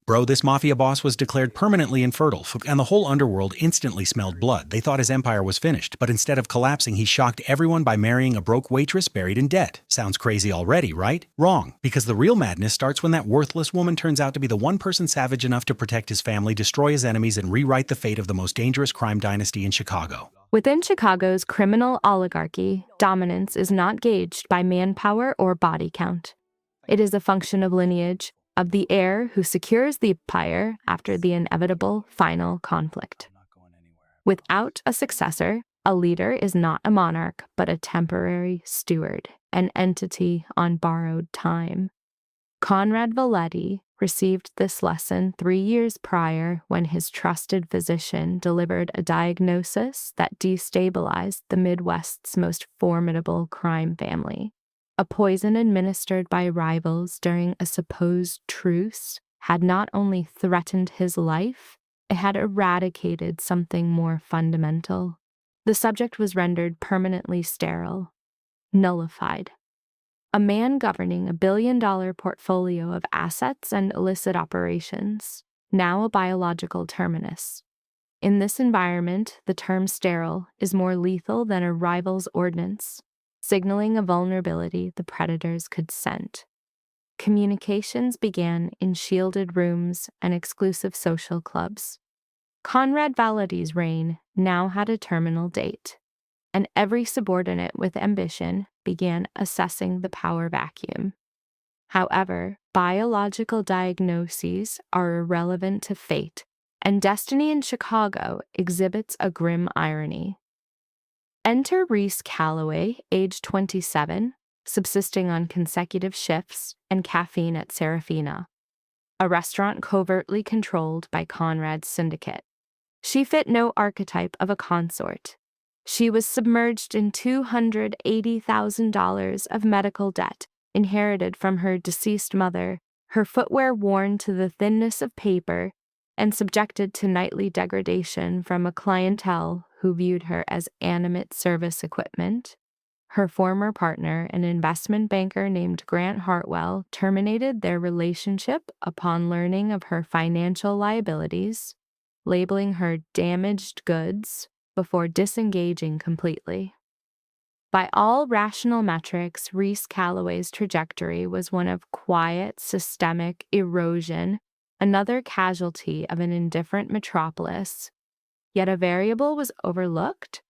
Bro, this mafia boss was declared permanently infertile, and the whole underworld instantly smelled blood. They thought his empire was finished, but instead of collapsing, he shocked everyone by marrying a broke waitress buried in debt. Sounds crazy already, right? Wrong, because the real madness starts when that worthless woman turns out to be the one person savage enough to protect his family, destroy his enemies, and rewrite the fate of the most dangerous crime dynasty in Chicago. Within Chicago's criminal oligarchy, dominance is not gauged by manpower or body count. It is a function of lineage, of the heir who secures the empire after the inevitable final conflict. Without a successor, a leader is not a monarch, but a temporary steward, an entity on borrowed time. Conrad Valetti received this lesson 3 years prior when his trusted physician delivered a diagnosis that destabilized the Midwest's most formidable crime family. A poison administered by rivals during a supposed truce had not only threatened his life, it had eradicated something more fundamental. The subject was rendered permanently sterile, nullified. A man governing a billion-dollar portfolio of assets and illicit operations, now a biological terminus. In this environment, the term sterile is more lethal than a rival's ordnance, signaling a vulnerability the predators could scent. Communications began in shielded rooms and exclusive social clubs. Conrad Valetti's reign now had a terminal date, and every subordinate with ambition began assessing the power vacuum. However, biological diagnoses are irrelevant to fate, and destiny in Chicago exhibits a grim irony. Enter Reese Calloway, age 27, subsisting on consecutive shifts and caffeine at Serafina, a restaurant covertly controlled by Conrad's syndicate. She fit no archetype of a consort. She was submerged in $280,000 of medical debt inherited from her deceased mother, her footwear worn to the thinness of paper, and subjected to nightly degradation from a clientele who viewed her as animate service equipment. Her former partner, an investment banker named Grant Hartwell, terminated their relationship upon learning of her financial liabilities, labeling her damaged goods before disengaging completely. By all rational metrics, Reese Calloway's trajectory was one of quiet, systemic erosion, another casualty of an indifferent metropolis. Yet a variable was overlooked.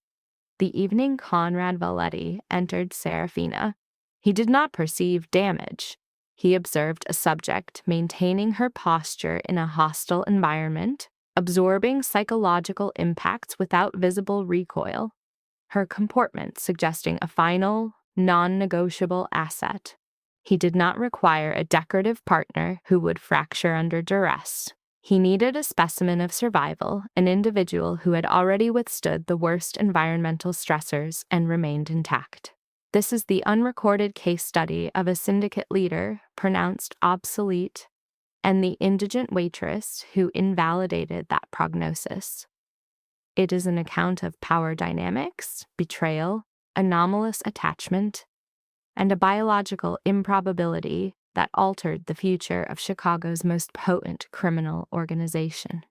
The evening Conrad Valetti entered Serafina, he did not perceive damage. He observed a subject maintaining her posture in a hostile environment, absorbing psychological impacts without visible recoil, her comportment suggesting a final, non-negotiable asset. He did not require a decorative partner who would fracture under duress. He needed a specimen of survival, an individual who had already withstood the worst environmental stressors and remained intact. This is the unrecorded case study of a syndicate leader pronounced obsolete and the indigent waitress who invalidated that prognosis. It is an account of power dynamics, betrayal, anomalous attachment, and a biological improbability that altered the future of Chicago's most potent criminal organization.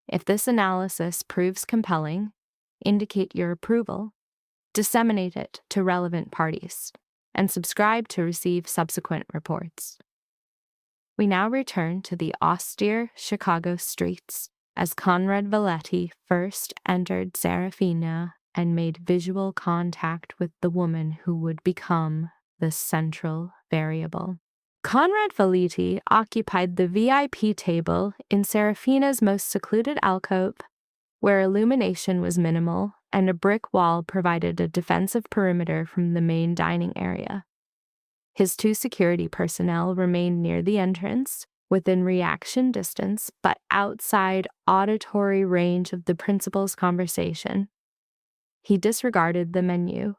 If this analysis proves compelling, indicate your approval, disseminate it to relevant parties, and subscribe to receive subsequent reports. We now return to the austere Chicago streets as Conrad Valetti first entered Serafina and made visual contact with the woman who would become the central variable. Conrad Valetti occupied the VIP table in Serafina's most secluded alcove, where illumination was minimal and a brick wall provided a defensive perimeter from the main dining area. His 2 security personnel remained near the entrance, within reaction distance, but outside auditory range of the principal's conversation. He disregarded the menu.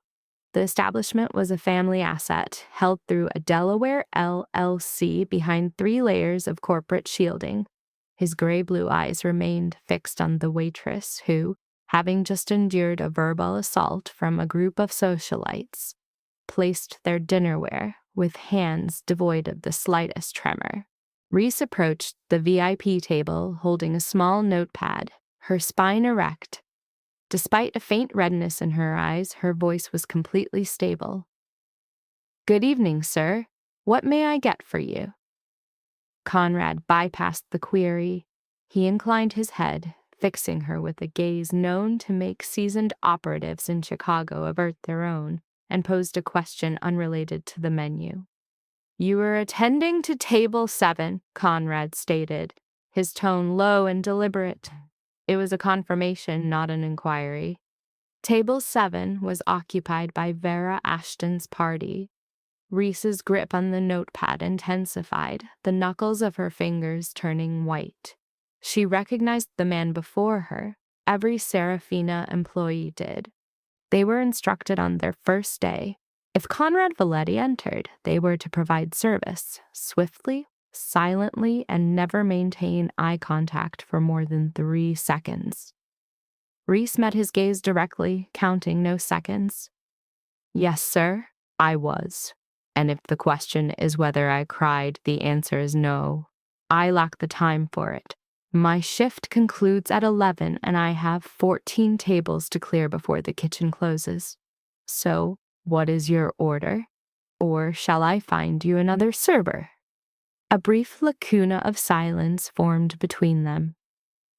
The establishment was a family asset, held through a Delaware LLC behind 3 layers of corporate shielding. His gray-blue eyes remained fixed on the waitress who, having just endured a verbal assault from a group of socialites, placed their dinnerware with hands devoid of the slightest tremor. Reese approached the VIP table holding a small notepad, her spine erect. Despite a faint redness in her eyes, her voice was completely stable. "Good evening, sir. What may I get for you?" Conrad bypassed the query. He inclined his head, fixing her with a gaze known to make seasoned operatives in Chicago avert their own, and posed a question unrelated to the menu. "You were attending to table 7, Conrad stated, his tone low and deliberate. It was a confirmation, not an inquiry. Table 7 was occupied by Vera Ashton's party. Reese's grip on the notepad intensified, the knuckles of her fingers turning white. She recognized the man before her. Every Serafina employee did. They were instructed on their first day. If Conrad Valetti entered, they were to provide service, swiftly, silently, and never maintain eye contact for more than 3 seconds. Reese met his gaze directly, counting no seconds. "Yes, sir, I was. And if the question is whether I cried, the answer is no. I lack the time for it. My shift concludes at 11 and I have 14 tables to clear before the kitchen closes. So, what is your order? Or shall I find you another server?" A brief lacuna of silence formed between them.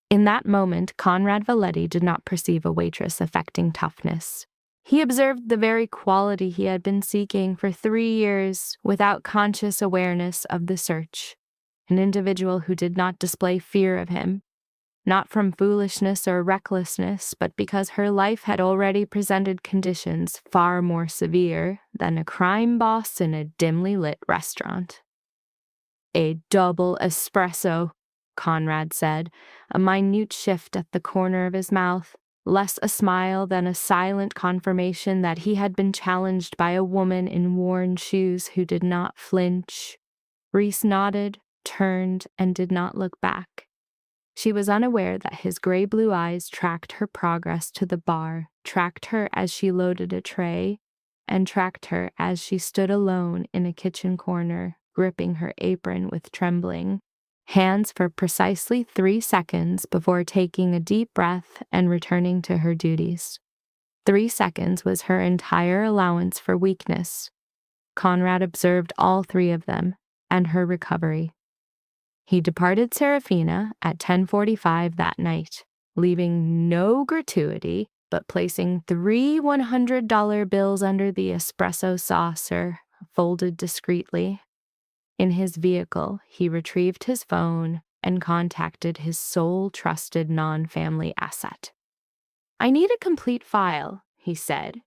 In that moment, Conrad Valetti did not perceive a waitress affecting toughness. He observed the very quality he had been seeking for 3 years without conscious awareness of the search. An individual who did not display fear of him, not from foolishness or recklessness, but because her life had already presented conditions far more severe than a crime boss in a dimly lit restaurant. "A double espresso," Conrad said, a minute shift at the corner of his mouth, less a smile than a silent confirmation that he had been challenged by a woman in worn shoes who did not flinch. Reese nodded, turned, and did not look back. She was unaware that his gray-blue eyes tracked her progress to the bar, tracked her as she loaded a tray, and tracked her as she stood alone in a kitchen corner, gripping her apron with trembling hands for precisely 3 seconds before taking a deep breath and returning to her duties. 3 seconds was her entire allowance for weakness. Conrad observed all 3 of them, and her recovery. He departed Serafina at 10:45 that night, leaving no gratuity, but placing 3 $100 bills under the espresso saucer, folded discreetly. In his vehicle, he retrieved his phone and contacted his sole trusted non-family asset. "I need a complete file," he said,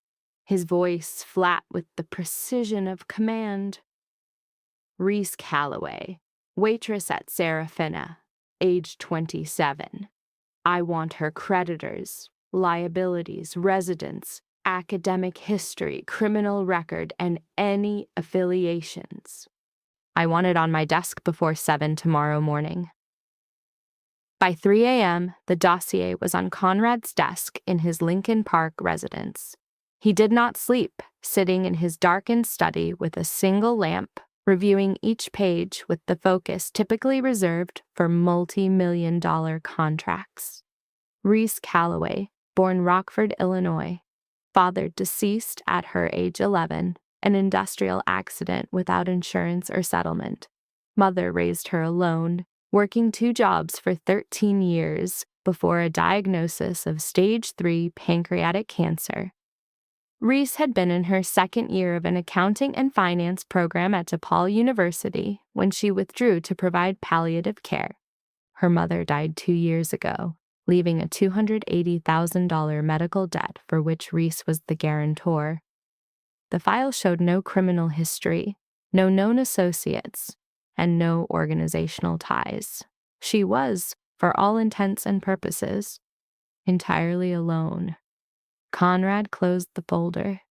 his voice flat with the precision of command. "Reese Calloway, waitress at Serafina, age 27. I want her creditors, liabilities, residence, academic history, criminal record, and any affiliations. I want it on my desk before 7 tomorrow morning." By 3 a.m., the dossier was on Conrad's desk in his Lincoln Park residence. He did not sleep, sitting in his darkened study with a single lamp, reviewing each page with the focus typically reserved for multi-million-dollar contracts. Reese Calloway, born Rockford, Illinois. Father deceased at her age 11, an industrial accident without insurance or settlement. Mother raised her alone, working 2 jobs for 13 years before a diagnosis of stage 3 pancreatic cancer. Reese had been in her 2nd year of an accounting and finance program at DePaul University when she withdrew to provide palliative care. Her mother died 2 years ago, leaving a $280,000 medical debt for which Reese was the guarantor. The file showed no criminal history, no known associates, and no organizational ties. She was, for all intents and purposes, entirely alone. Conrad closed the folder.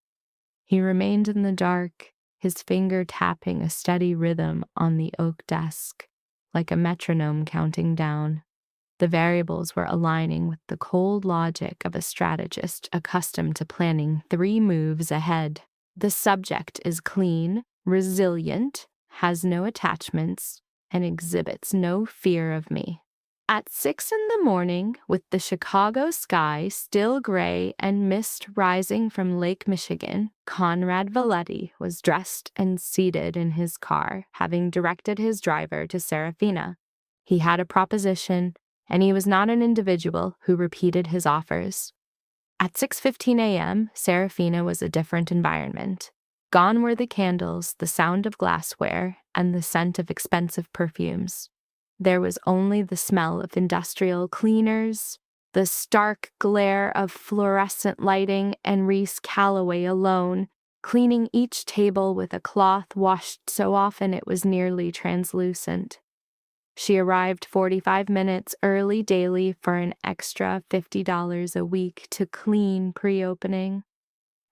He remained in the dark, his finger tapping a steady rhythm on the oak desk, like a metronome counting down. The variables were aligning with the cold logic of a strategist accustomed to planning 3 moves ahead. The subject is clean, resilient, has no attachments, and exhibits no fear of me. At 6 a.m, with the Chicago sky still gray and mist rising from Lake Michigan, Conrad Valetti was dressed and seated in his car, having directed his driver to Serafina. He had a proposition, and he was not an individual who repeated his offers. At 6:15 a.m., Serafina was a different environment. Gone were the candles, the sound of glassware, and the scent of expensive perfumes. There was only the smell of industrial cleaners, the stark glare of fluorescent lighting, and Reese Calloway alone, cleaning each table with a cloth washed so often it was nearly translucent. She arrived 45 minutes early daily for an extra $50 a week to clean pre-opening,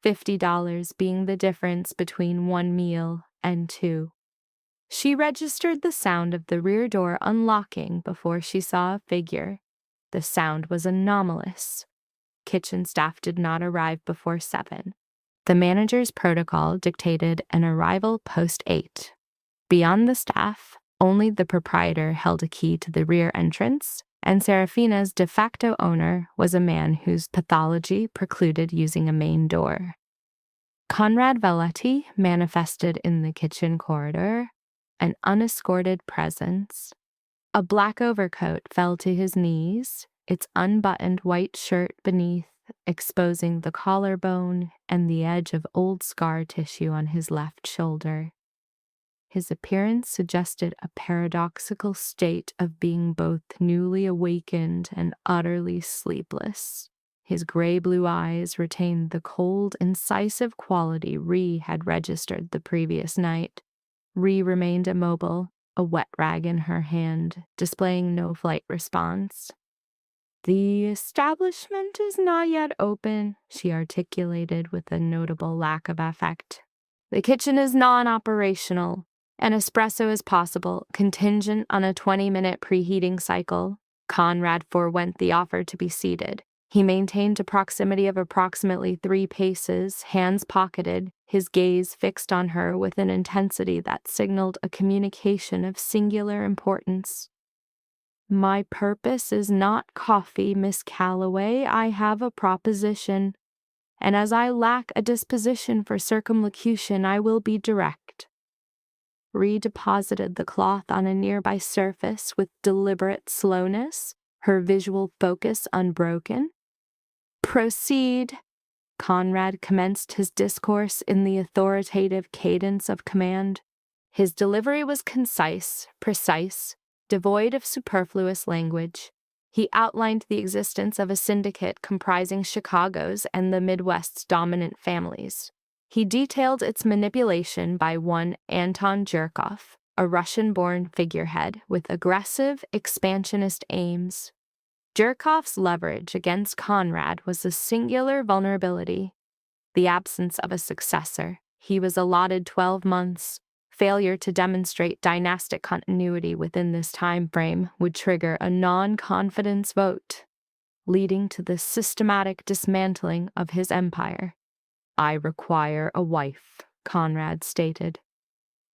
$50 being the difference between one meal and two. She registered the sound of the rear door unlocking before she saw a figure. The sound was anomalous. Kitchen staff did not arrive before 7. The manager's protocol dictated an arrival post-8. Beyond the staff, only the proprietor held a key to the rear entrance, and Serafina's de facto owner was a man whose pathology precluded using a main door. Conrad Valetti manifested in the kitchen corridor, an unescorted presence. A black overcoat fell to his knees, its unbuttoned white shirt beneath exposing the collarbone and the edge of old scar tissue on his left shoulder. His appearance suggested a paradoxical state of being both newly awakened and utterly sleepless. His gray-blue eyes retained the cold, incisive quality Ree had registered the previous night. Ree remained immobile, a wet rag in her hand, displaying no flight response. "The establishment is not yet open," she articulated with a notable lack of affect. "The kitchen is non-operational. An espresso is possible, contingent on a 20-minute preheating cycle." Conrad forewent the offer to be seated. He maintained a proximity of approximately 3 paces, hands pocketed, his gaze fixed on her with an intensity that signaled a communication of singular importance. "My purpose is not coffee, Miss Calloway. I have a proposition, and as I lack a disposition for circumlocution, I will be direct." Redeposited the cloth on a nearby surface with deliberate slowness, her visual focus unbroken. "Proceed." Conrad commenced his discourse in the authoritative cadence of command. His delivery was concise, precise, devoid of superfluous language. He outlined the existence of a syndicate comprising Chicago's and the Midwest's dominant families. He detailed its manipulation by one Anton Jerkov, a Russian-born figurehead with aggressive, expansionist aims. Jerkov's leverage against Conrad was a singular vulnerability, the absence of a successor. He was allotted 12 months. Failure to demonstrate dynastic continuity within this time frame would trigger a non-confidence vote, leading to the systematic dismantling of his empire. "I require a wife," Conrad stated.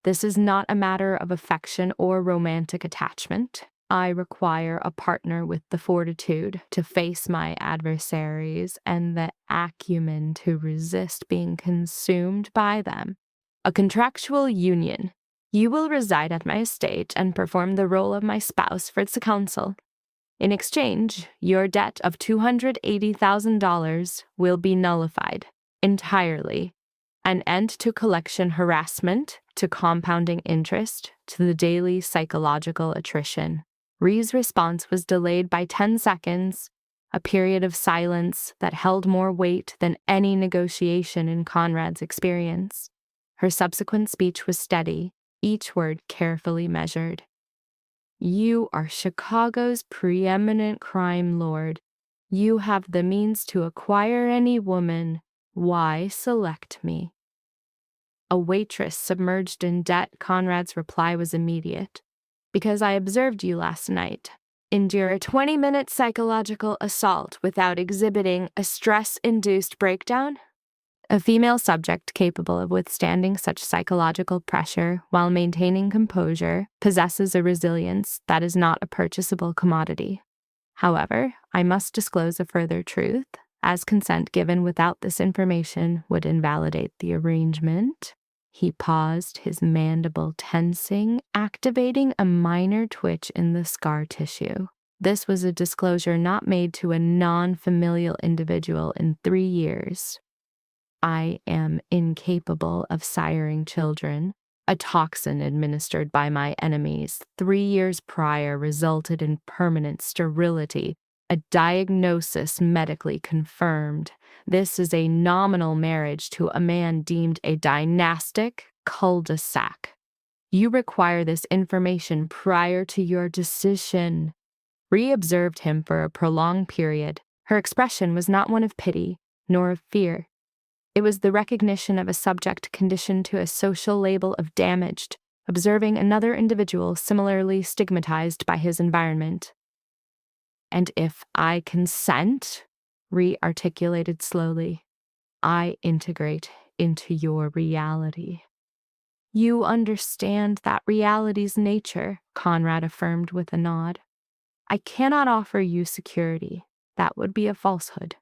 "This is not a matter of affection or romantic attachment. I require a partner with the fortitude to face my adversaries and the acumen to resist being consumed by them. A contractual union. You will reside at my estate and perform the role of my spouse for the council. In exchange, your debt of $280,000 will be nullified entirely. An end to collection harassment, to compounding interest, to the daily psychological attrition." Ree's response was delayed by 10 seconds, a period of silence that held more weight than any negotiation in Conrad's experience. Her subsequent speech was steady, each word carefully measured. "You are Chicago's preeminent crime lord. You have the means to acquire any woman. Why select me?" "A waitress submerged in debt," Conrad's reply was immediate. "Because I observed you last night endure a 20-minute psychological assault without exhibiting a stress-induced breakdown." A female subject capable of withstanding such psychological pressure while maintaining composure possesses a resilience that is not a purchasable commodity. However, I must disclose a further truth, as consent given without this information would invalidate the arrangement. He paused, his mandible tensing, activating a minor twitch in the scar tissue. This was a disclosure not made to a non-familial individual in 3 years. I am incapable of siring children. A toxin administered by my enemies 3 years prior resulted in permanent sterility, a diagnosis medically confirmed. This is a nominal marriage to a man deemed a dynastic cul-de-sac. You require this information prior to your decision. Rhea observed him for a prolonged period. Her expression was not one of pity, nor of fear. It was the recognition of a subject conditioned to a social label of damaged, observing another individual similarly stigmatized by his environment. And if I consent, re-articulated slowly, I integrate into your reality. You understand that reality's nature, Conrad affirmed with a nod. I cannot offer you security. That would be a falsehood.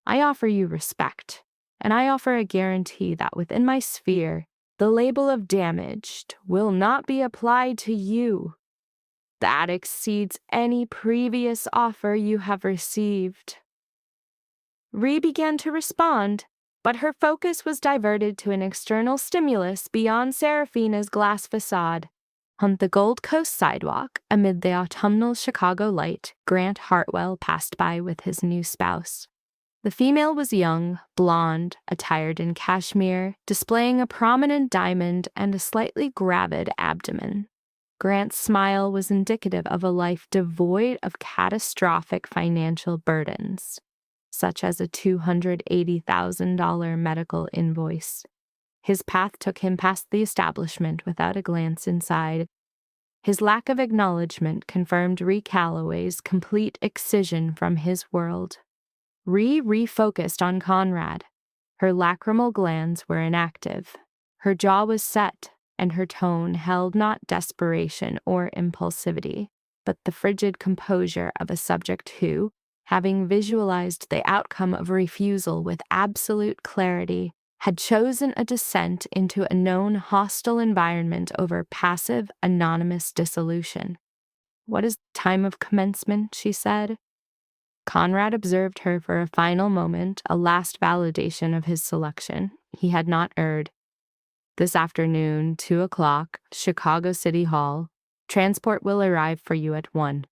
I offer you respect. And I offer a guarantee that within my sphere, the label of damaged will not be applied to you. That exceeds any previous offer you have received. Rhea began to respond, but her focus was diverted to an external stimulus beyond Seraphina's glass facade. On the Gold Coast sidewalk, amid the autumnal Chicago light, Grant Hartwell passed by with his new spouse. The female was young, blonde, attired in cashmere, displaying a prominent diamond and a slightly gravid abdomen. Grant's smile was indicative of a life devoid of catastrophic financial burdens, such as a $280,000 medical invoice. His path took him past the establishment without a glance inside. His lack of acknowledgement confirmed Rhea Calloway's complete excision from his world. Rhea refocused on Conrad. Her lacrimal glands were inactive. Her jaw was set, and her tone held not desperation or impulsivity, but the frigid composure of a subject who, having visualized the outcome of refusal with absolute clarity, had chosen a descent into a known hostile environment over passive, anonymous dissolution. "What is the time of commencement?" she said. Conrad observed her for a final moment, a last validation of his selection. He had not erred. "This afternoon, 2 o'clock, Chicago City Hall. Transport will arrive for you at 1.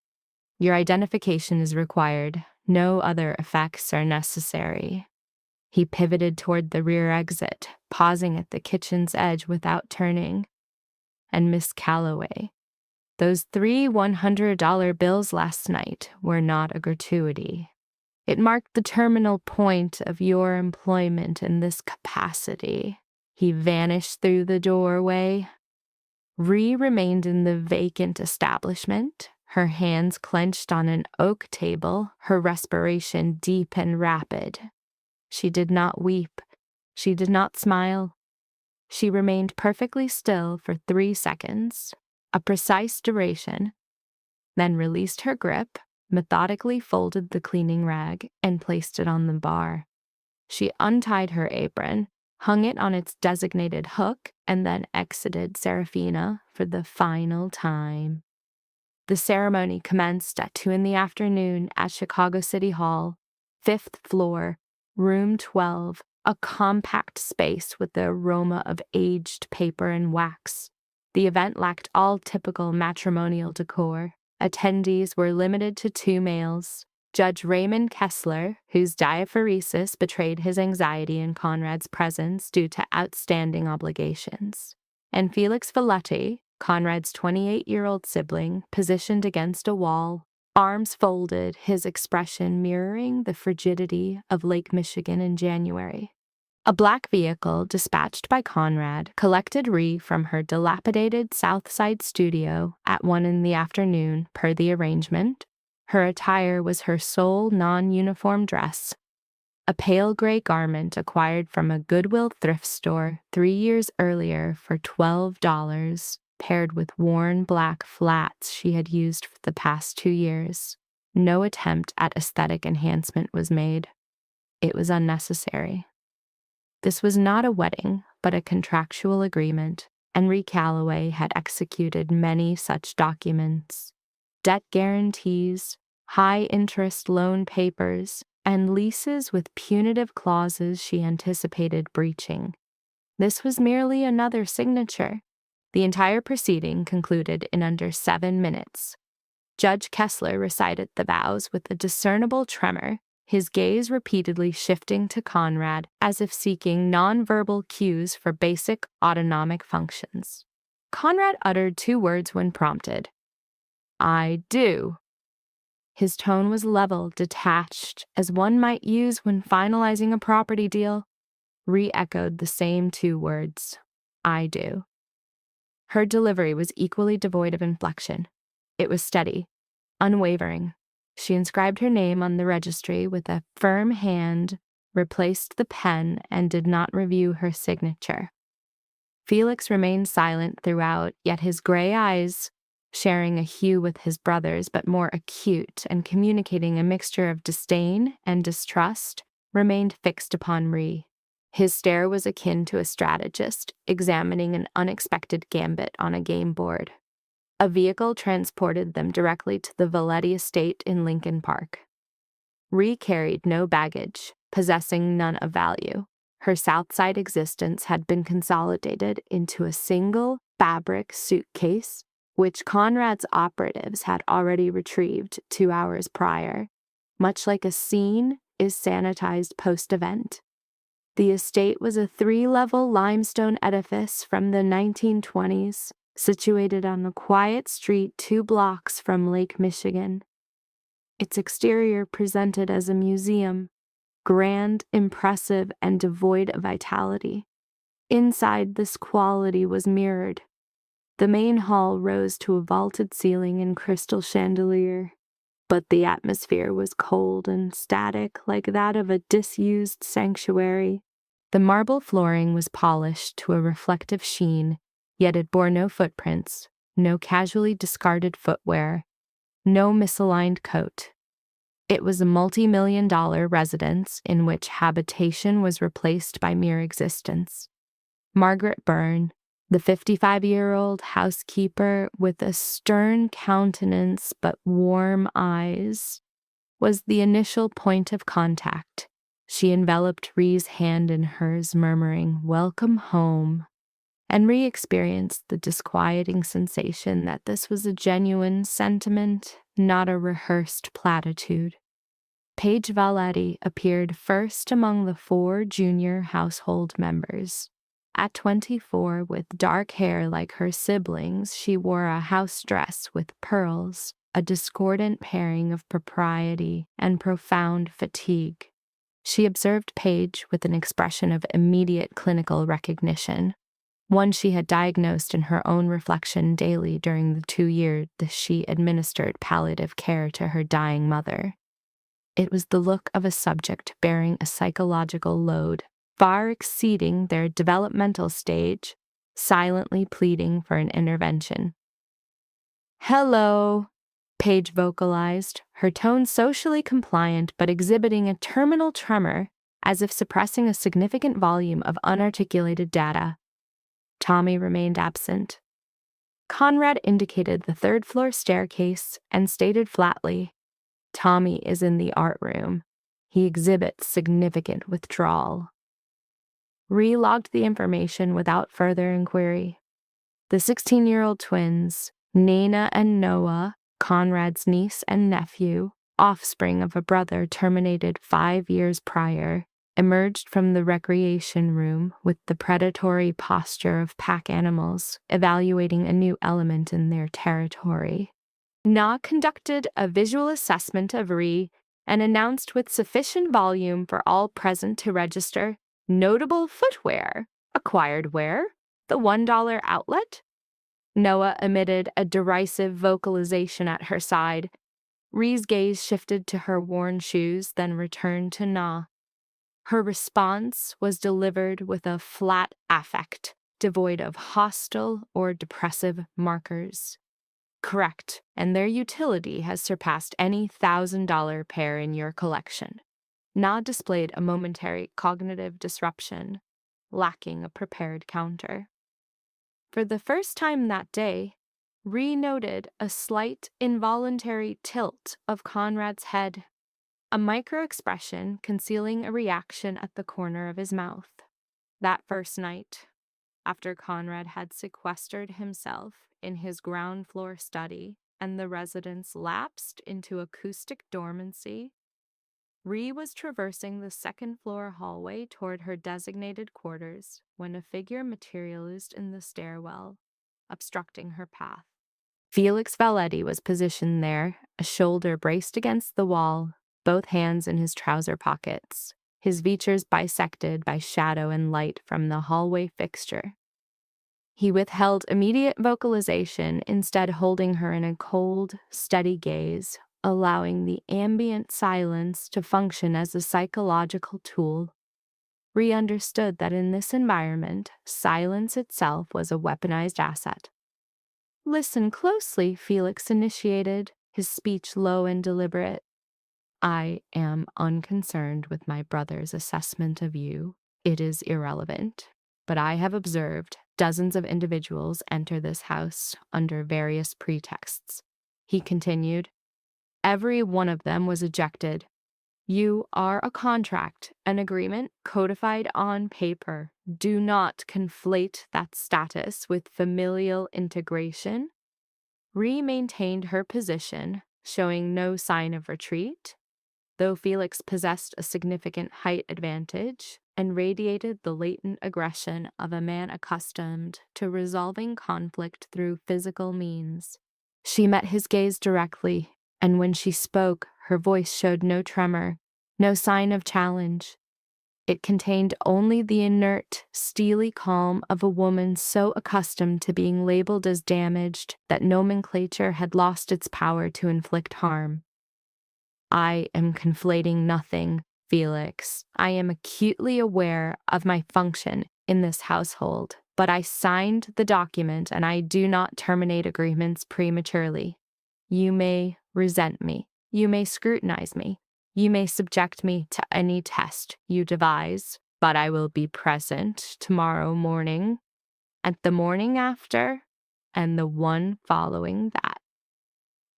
Your identification is required. No other effects are necessary." He pivoted toward the rear exit, pausing at the kitchen's edge without turning. "And Miss Calloway, those 3 $100 bills last night were not a gratuity. It marked the terminal point of your employment in this capacity." He vanished through the doorway. Rhea remained in the vacant establishment, her hands clenched on an oak table, her respiration deep and rapid. She did not weep. She did not smile. She remained perfectly still for 3 seconds, a precise duration, then released her grip, methodically folded the cleaning rag, and placed it on the bar. She untied her apron, hung it on its designated hook, and then exited Seraphina for the final time. The ceremony commenced at 2 p.m. at Chicago City Hall, 5th floor, room 12, a compact space with the aroma of aged paper and wax. The event lacked all typical matrimonial decor. Attendees were limited to 2 males. Judge Raymond Kessler, whose diaphoresis betrayed his anxiety in Conrad's presence due to outstanding obligations, and Felix Valetti, Conrad's 28-year-old sibling, positioned against a wall, arms folded, his expression mirroring the frigidity of Lake Michigan in January. A black vehicle dispatched by Conrad collected Rhea from her dilapidated South Side studio at 1 p.m. per the arrangement. Her attire was her sole non-uniform dress, a pale gray garment acquired from a Goodwill thrift store 3 years earlier for $12, paired with worn black flats she had used for the past 2 years. No attempt at aesthetic enhancement was made. It was unnecessary. This was not a wedding, but a contractual agreement. Henry Calloway had executed many such documents. Debt guarantees, high-interest loan papers, and leases with punitive clauses she anticipated breaching. This was merely another signature. The entire proceeding concluded in under 7 minutes. Judge Kessler recited the vows with a discernible tremor, his gaze repeatedly shifting to Conrad as if seeking nonverbal cues for basic autonomic functions. Conrad uttered 2 words when prompted. "I do." His tone was level, detached, as one might use when finalizing a property deal. Re-echoed the same 2 words. "I do." Her delivery was equally devoid of inflection. It was steady, unwavering. She inscribed her name on the registry with a firm hand, replaced the pen, and did not review her signature. Felix remained silent throughout, yet his gray eyes, sharing a hue with his brother's but more acute and communicating a mixture of disdain and distrust, remained fixed upon Rhee. His stare was akin to a strategist examining an unexpected gambit on a game board. A vehicle transported them directly to the Valetti estate in Lincoln Park. Rhee carried no baggage, possessing none of value. Her Southside existence had been consolidated into a single fabric suitcase, which Conrad's operatives had already retrieved 2 hours prior, much like a scene is sanitized post-event. The estate was a 3-level limestone edifice from the 1920s, situated on a quiet street 2 blocks from Lake Michigan. Its exterior presented as a museum, grand, impressive, and devoid of vitality. Inside, this quality was mirrored. The main hall rose to a vaulted ceiling and crystal chandelier, but the atmosphere was cold and static like that of a disused sanctuary. The marble flooring was polished to a reflective sheen, yet it bore no footprints, no casually discarded footwear, no misaligned coat. It was a multi-million-dollar residence in which habitation was replaced by mere existence. Margaret Byrne, the 55-year-old housekeeper with a stern countenance but warm eyes, was the initial point of contact. She enveloped Rhee's hand in hers, murmuring, "Welcome home." And Rhee experienced the disquieting sensation that this was a genuine sentiment, not a rehearsed platitude. Paige Valetti appeared first among the 4 junior household members. At 24, with dark hair like her siblings, she wore a house dress with pearls, a discordant pairing of propriety and profound fatigue. She observed Paige with an expression of immediate clinical recognition, one she had diagnosed in her own reflection daily during the 2 years she administered palliative care to her dying mother. It was the look of a subject bearing a psychological load far exceeding their developmental stage, silently pleading for an intervention. "Hello," Paige vocalized, her tone socially compliant but exhibiting a terminal tremor as if suppressing a significant volume of unarticulated data. Tommy remained absent. Conrad indicated the 3rd-floor staircase and stated flatly, "Tommy is in the art room. He exhibits significant withdrawal." Rhee logged the information without further inquiry. The 16-year-old twins, Nana and Noah, Conrad's niece and nephew, offspring of a brother terminated 5 years prior, emerged from the recreation room with the predatory posture of pack animals, evaluating a new element in their territory. Na conducted a visual assessment of Rhee and announced with sufficient volume for all present to register, "Notable footwear. Acquired where? The $1 outlet?" Noah emitted a derisive vocalization at her side. Rhee's gaze shifted to her worn shoes, then returned to Na. Her response was delivered with a flat affect, devoid of hostile or depressive markers. Correct, and their utility has surpassed any $1,000 pair in your collection. Na displayed a momentary cognitive disruption, lacking a prepared counter. For the first time that day, Ree noted a slight involuntary tilt of Conrad's head, a micro-expression concealing a reaction at the corner of his mouth. That first night, after Conrad had sequestered himself in his ground floor study and the residence lapsed into acoustic dormancy, Ree was traversing the second floor hallway toward her designated quarters when a figure materialized in the stairwell, obstructing her path. Felix Valetti was positioned there, a shoulder braced against the wall, both hands in his trouser pockets, his features bisected by shadow and light from the hallway fixture. He withheld immediate vocalization, instead holding her in a cold, steady gaze, allowing the ambient silence to function as a psychological tool. Ree understood that in this environment, silence itself was a weaponized asset. "Listen closely," Felix initiated, his speech low and deliberate. "I am unconcerned with my brother's assessment of you. It is irrelevant. But I have observed dozens of individuals enter this house under various pretexts." He continued. "Every one of them was ejected. You are a contract, an agreement codified on paper. Do not conflate that status with familial integration." Ree maintained her position, showing no sign of retreat, though Felix possessed a significant height advantage and radiated the latent aggression of a man accustomed to resolving conflict through physical means. She met his gaze directly, and when she spoke, her voice showed no tremor, no sign of challenge. It contained only the inert, steely calm of a woman so accustomed to being labeled as damaged that nomenclature had lost its power to inflict harm. "I am conflating nothing, Felix. I am acutely aware of my function in this household, but I signed the document and I do not terminate agreements prematurely. You may resent me. You may scrutinize me. You may subject me to any test you devise, but I will be present tomorrow morning, and the morning after, and the one following that."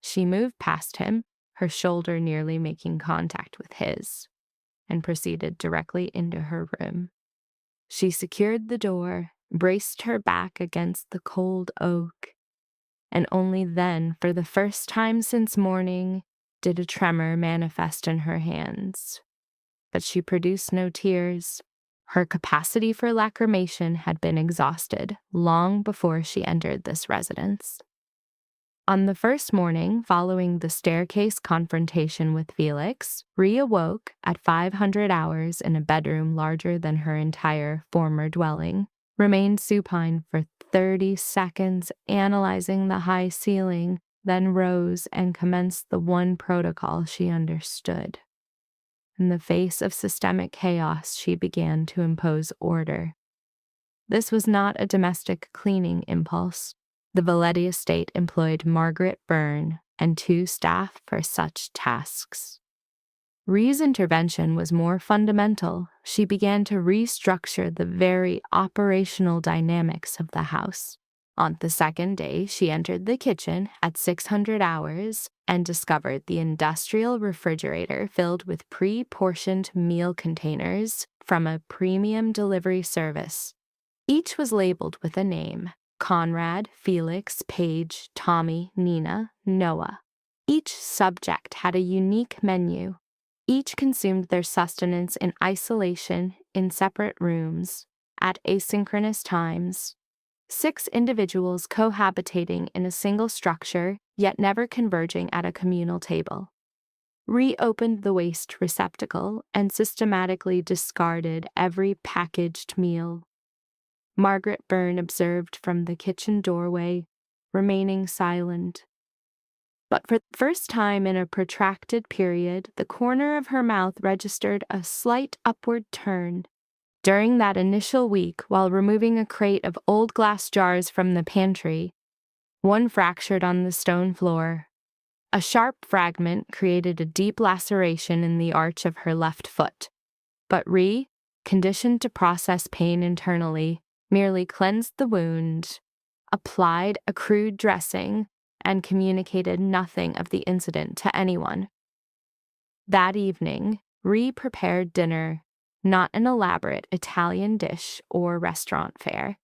She moved past him, her shoulder nearly making contact with his, and proceeded directly into her room. She secured the door, braced her back against the cold oak, and only then, for the first time since morning, did a tremor manifest in her hands. But she produced no tears. Her capacity for lacrimation had been exhausted long before she entered this residence. On the first morning following the staircase confrontation with Felix, Ree awoke at 500 hours in a bedroom larger than her entire former dwelling, remained supine for 30 seconds, analyzing the high ceiling, then rose and commenced the one protocol she understood. In the face of systemic chaos, she began to impose order. This was not a domestic cleaning impulse. The Valetti estate employed Margaret Byrne and 2 staff for such tasks. Ree's intervention was more fundamental. She began to restructure the very operational dynamics of the house. On the second day, she entered the kitchen at 600 hours and discovered the industrial refrigerator filled with pre-portioned meal containers from a premium delivery service. Each was labeled with a name: Conrad, Felix, Paige, Tommy, Nina, Noah. Each subject had a unique menu. Each consumed their sustenance in isolation in separate rooms, at asynchronous times. 6 individuals cohabitating in a single structure, yet never converging at a communal table. Reopened the waste receptacle and systematically discarded every packaged meal. Margaret Byrne observed from the kitchen doorway, remaining silent. But for the first time in a protracted period, the corner of her mouth registered a slight upward turn. During that initial week, while removing a crate of old glass jars from the pantry, one fractured on the stone floor. A sharp fragment created a deep laceration in the arch of her left foot. But Ree, conditioned to process pain internally, merely cleansed the wound, applied a crude dressing, and communicated nothing of the incident to anyone. That evening, Ree prepared dinner, not an elaborate Italian dish or restaurant fare.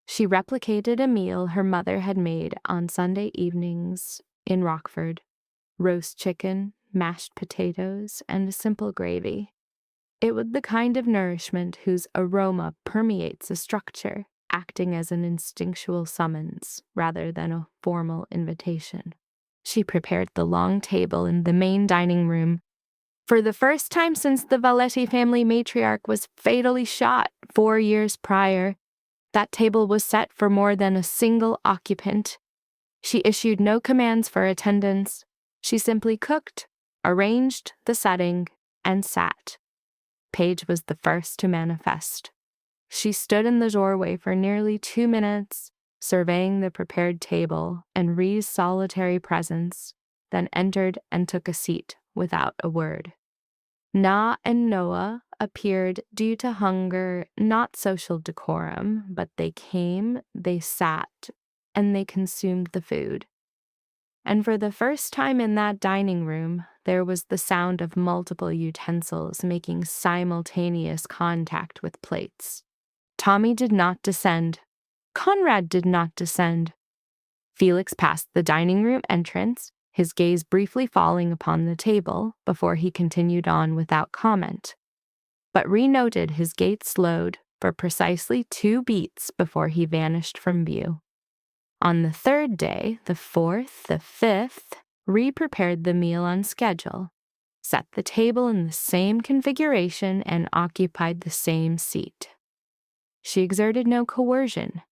She replicated a meal her mother had made on Sunday evenings in Rockford: roast chicken, mashed potatoes, and a simple gravy. It was the kind of nourishment whose aroma permeates a structure, acting as an instinctual summons rather than a formal invitation. She prepared the long table in the main dining room. For the first time since the Valetti family matriarch was fatally shot 4 years prior, that table was set for more than a single occupant. She issued no commands for attendance. She simply cooked, arranged the setting, and sat. Paige was the first to manifest. She stood in the doorway for nearly 2 minutes, surveying the prepared table and Ree's solitary presence, then entered and took a seat without a word. Na and Noah appeared due to hunger, not social decorum, but they came, they sat, and they consumed the food. And for the first time in that dining room, there was the sound of multiple utensils making simultaneous contact with plates. Tommy did not descend. Conrad did not descend. Felix passed the dining room entrance, his gaze briefly falling upon the table before he continued on without comment. But Ree noted his gait slowed for precisely 2 beats before he vanished from view. On the 3rd day, the 4th, the 5th, Ree prepared the meal on schedule, set the table in the same configuration, and occupied the same seat. She exerted no coercion.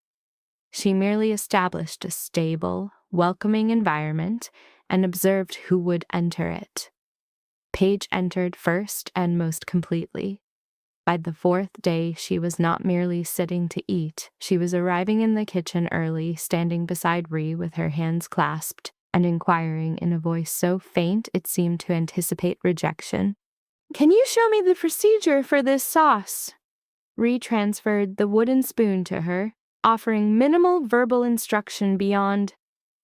She merely established a stable, welcoming environment and observed who would enter it. Paige entered first and most completely. By the 4th day, she was not merely sitting to eat. She was arriving in the kitchen early, standing beside Ree with her hands clasped, and inquiring in a voice so faint it seemed to anticipate rejection, "Can you show me the procedure for this sauce?" Ree transferred the wooden spoon to her, offering minimal verbal instruction beyond,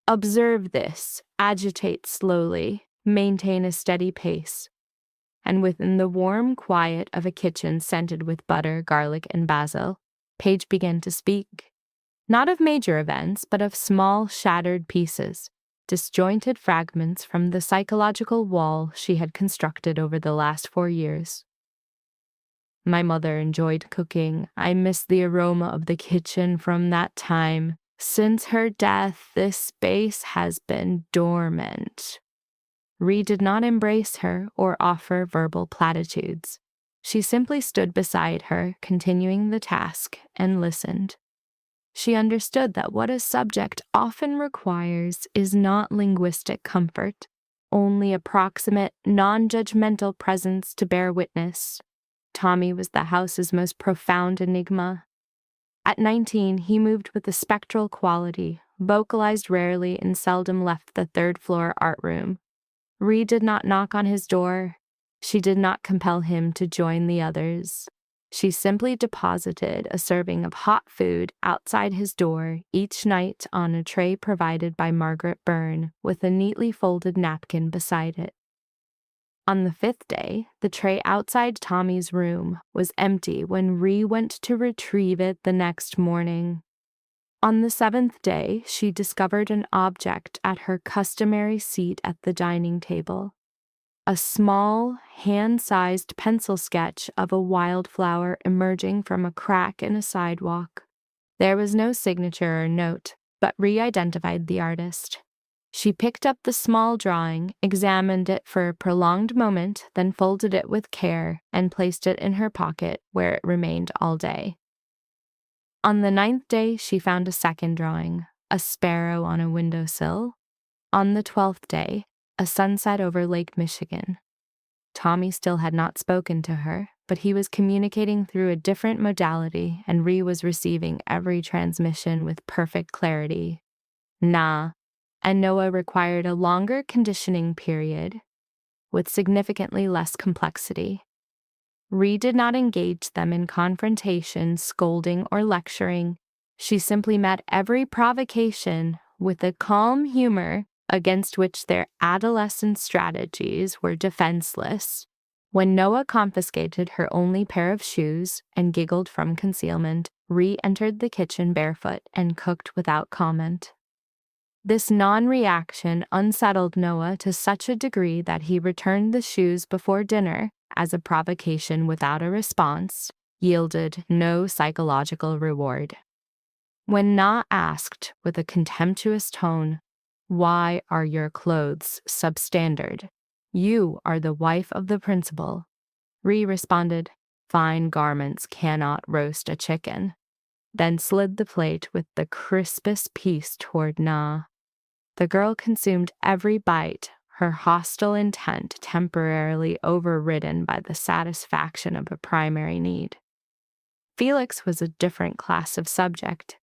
"Observe this, agitate slowly, maintain a steady pace." And within the warm quiet of a kitchen scented with butter, garlic, and basil, Paige began to speak. Not of major events, but of small, shattered pieces, disjointed fragments from the psychological wall she had constructed over the last 4 years. My mother enjoyed cooking. I miss the aroma of the kitchen from that time. Since her death, this space has been dormant. Ree did not embrace her or offer verbal platitudes. She simply stood beside her, continuing the task, and listened. She understood that what a subject often requires is not linguistic comfort, only approximate, non-judgmental presence to bear witness. Tommy was the house's most profound enigma. At 19, he moved with a spectral quality, vocalized rarely, and seldom left the 3rd-floor art room. Ree did not knock on his door. She did not compel him to join the others. She simply deposited a serving of hot food outside his door each night on a tray provided by Margaret Byrne, with a neatly folded napkin beside it. On the 5th day, the tray outside Tommy's room was empty when Ree went to retrieve it the next morning. On the 7th day, she discovered an object at her customary seat at the dining table. A small, hand-sized pencil sketch of a wildflower emerging from a crack in a sidewalk. There was no signature or note, but Ree identified the artist. She picked up the small drawing, examined it for a prolonged moment, then folded it with care and placed it in her pocket, where it remained all day. On the 9th day, she found a second drawing, a sparrow on a windowsill. On the 12th day, a sunset over Lake Michigan. Tommy still had not spoken to her, but he was communicating through a different modality, and Ree was receiving every transmission with perfect clarity. Nah, and Noah required a longer conditioning period with significantly less complexity. Ree did not engage them in confrontation, scolding, or lecturing. She simply met every provocation with a calm humor against which their adolescent strategies were defenseless. When Noah confiscated her only pair of shoes and giggled from concealment, Ree entered the kitchen barefoot and cooked without comment. This non-reaction unsettled Noah to such a degree that he returned the shoes before dinner as a provocation without a response, yielded no psychological reward. When Na asked with a contemptuous tone, "Why are your clothes substandard? You are the wife of the principal," Ree responded, "Fine garments cannot roast a chicken," then slid the plate with the crispest piece toward Na. The girl consumed every bite, her hostile intent temporarily overridden by the satisfaction of a primary need. Felix was a different class of subject.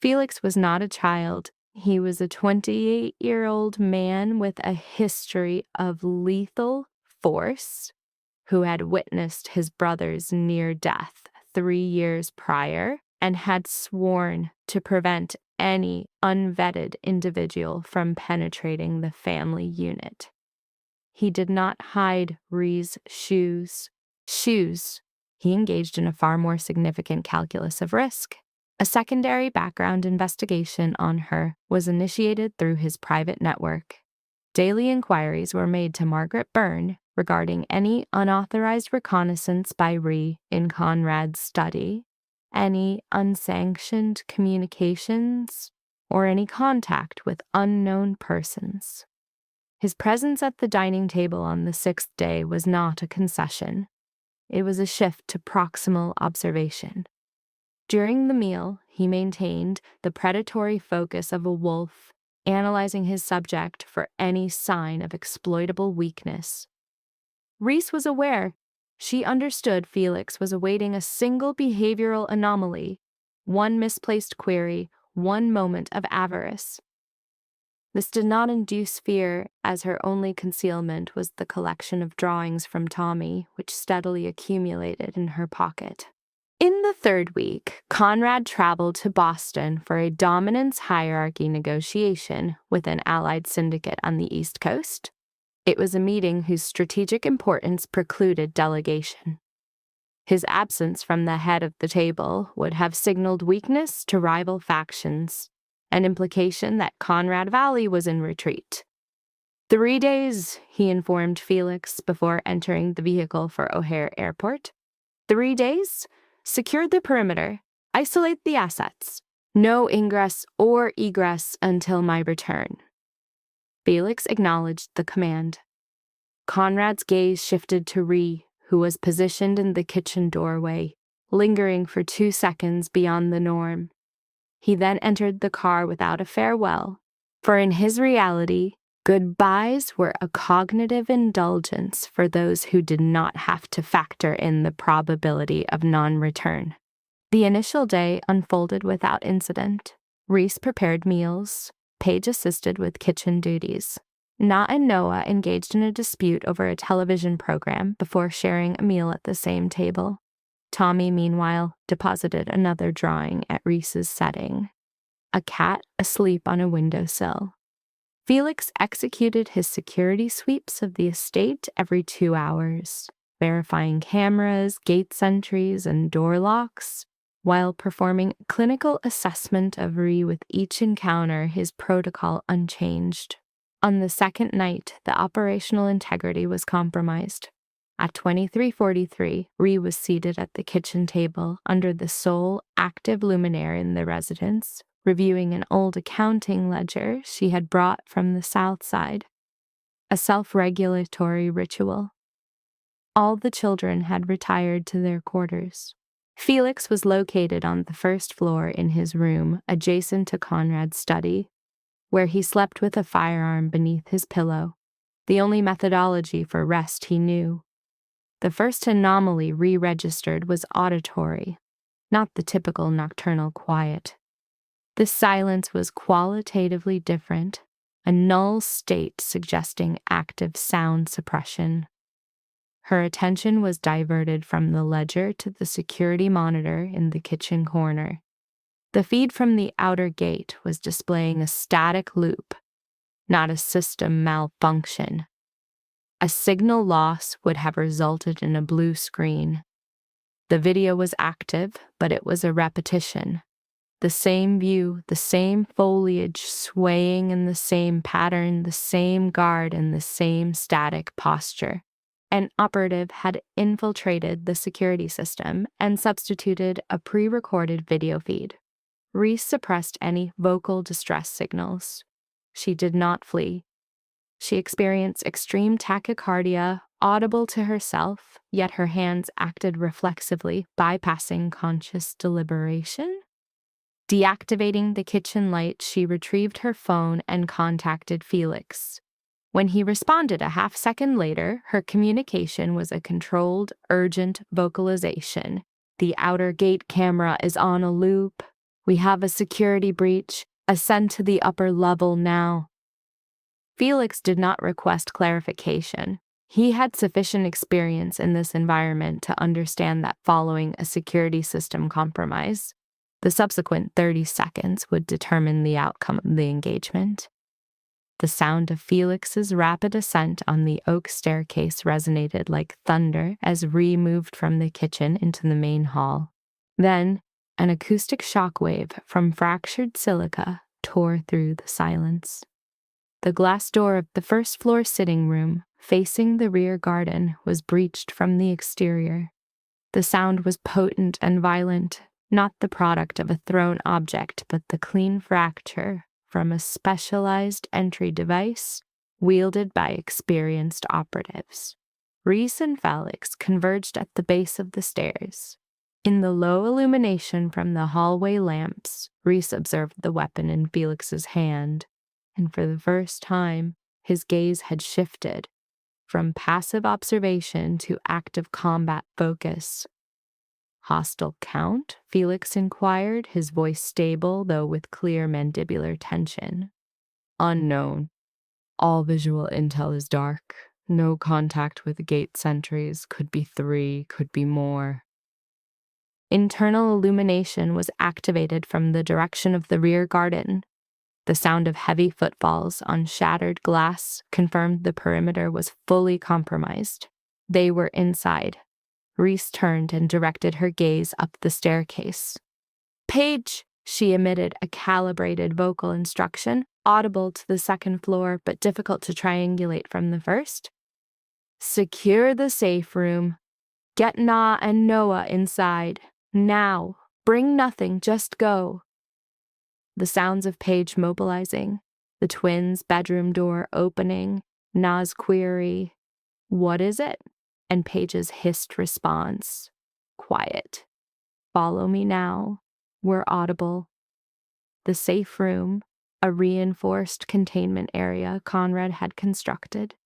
Felix was not a child. He was a 28-year-old man with a history of lethal force who had witnessed his brother's near death 3 years prior and had sworn to prevent any unvetted individual from penetrating the family unit. He did not hide Ree's shoes. He engaged in a far more significant calculus of risk. A secondary background investigation on her was initiated through his private network. Daily inquiries were made to Margaret Byrne regarding any unauthorized reconnaissance by Ree in Conrad's study, any unsanctioned communications, or any contact with unknown persons. His presence at the dining table on the 6th day was not a concession. It was a shift to proximal observation. During the meal, he maintained the predatory focus of a wolf, analyzing his subject for any sign of exploitable weakness. Reese was aware. She understood Felix was awaiting a single behavioral anomaly, one misplaced query, one moment of avarice. This did not induce fear, as her only concealment was the collection of drawings from Tommy, which steadily accumulated in her pocket. In the 3rd week, Conrad traveled to Boston for a dominance hierarchy negotiation with an allied syndicate on the East Coast. It was a meeting whose strategic importance precluded delegation. His absence from the head of the table would have signaled weakness to rival factions, an implication that Conrad Valley was in retreat. 3 days, he informed Felix before entering the vehicle for O'Hare Airport. 3 days? Secure the perimeter. Isolate the assets. No ingress or egress until my return. Felix acknowledged the command. Conrad's gaze shifted to Ree, who was positioned in the kitchen doorway, lingering for 2 seconds beyond the norm. He then entered the car without a farewell, for in his reality, goodbyes were a cognitive indulgence for those who did not have to factor in the probability of non-return. The initial day unfolded without incident. Reese prepared meals. Paige assisted with kitchen duties. Na and Noah engaged in a dispute over a television program before sharing a meal at the same table. Tommy, meanwhile, deposited another drawing at Reese's setting. A cat asleep on a windowsill. Felix executed his security sweeps of the estate every 2 hours, verifying cameras, gate sentries, and door locks, while performing a clinical assessment of Ree with each encounter, his protocol unchanged. On the 2nd night, the operational integrity was compromised. At 23:43, Ree was seated at the kitchen table under the sole active luminaire in the residence, reviewing an old accounting ledger she had brought from the South Side. A self-regulatory ritual. All the children had retired to their quarters. Felix was located on the 1st floor in his room, adjacent to Conrad's study. where he slept with a firearm beneath his pillow, the only methodology for rest he knew. The first anomaly re-registered was auditory, not the typical nocturnal quiet. This silence was qualitatively different, a null state suggesting active sound suppression. Her attention was diverted from the ledger to the security monitor in the kitchen corner. The feed from the outer gate was displaying a static loop, not a system malfunction. A signal loss would have resulted in a blue screen. The video was active, but it was a repetition. The same view, the same foliage swaying in the same pattern, the same guard and the same static posture. An operative had infiltrated the security system and substituted a pre-recorded video feed. Reese suppressed any vocal distress signals. She did not flee. She experienced extreme tachycardia, audible to herself, yet her hands acted reflexively, bypassing conscious deliberation. Deactivating the kitchen light, she retrieved her phone and contacted Felix. When he responded a half-second later, her communication was a controlled, urgent vocalization. "The outer gate camera is on a loop. We have a security breach. Ascend to the upper level now." Felix did not request clarification. He had sufficient experience in this environment to understand that following a security system compromise, the subsequent 30 seconds would determine the outcome of the engagement. The sound of Felix's rapid ascent on the oak staircase resonated like thunder as Ree moved from the kitchen into the main hall. Then, an acoustic shockwave from fractured silica tore through the silence. The glass door of the first-floor sitting room, facing the rear garden, was breached from the exterior. The sound was potent and violent, not the product of a thrown object, but the clean fracture from a specialized entry device wielded by experienced operatives. Reese and Felix converged at the base of the stairs. In the low illumination from the hallway lamps, Reese observed the weapon in Felix's hand, and for the first time, his gaze had shifted from passive observation to active combat focus. "Hostile count?" Felix inquired, his voice stable, though with clear mandibular tension. "Unknown. All visual intel is dark. No contact with gate sentries. Could be 3, could be more." Internal illumination was activated from the direction of the rear garden. The sound of heavy footfalls on shattered glass confirmed the perimeter was fully compromised. They were inside. Reese turned and directed her gaze up the staircase. "Paige!" She emitted a calibrated vocal instruction, audible to the second floor but difficult to triangulate from the first. "Secure the safe room. Get Na and Noah inside. Now. Bring nothing, just go." The sounds of Paige mobilizing, the twins' bedroom door opening, Na's query, "What is it?" and Paige's hissed response, "Quiet. Follow me now," were audible. The safe room, a reinforced containment area Conrad had constructed,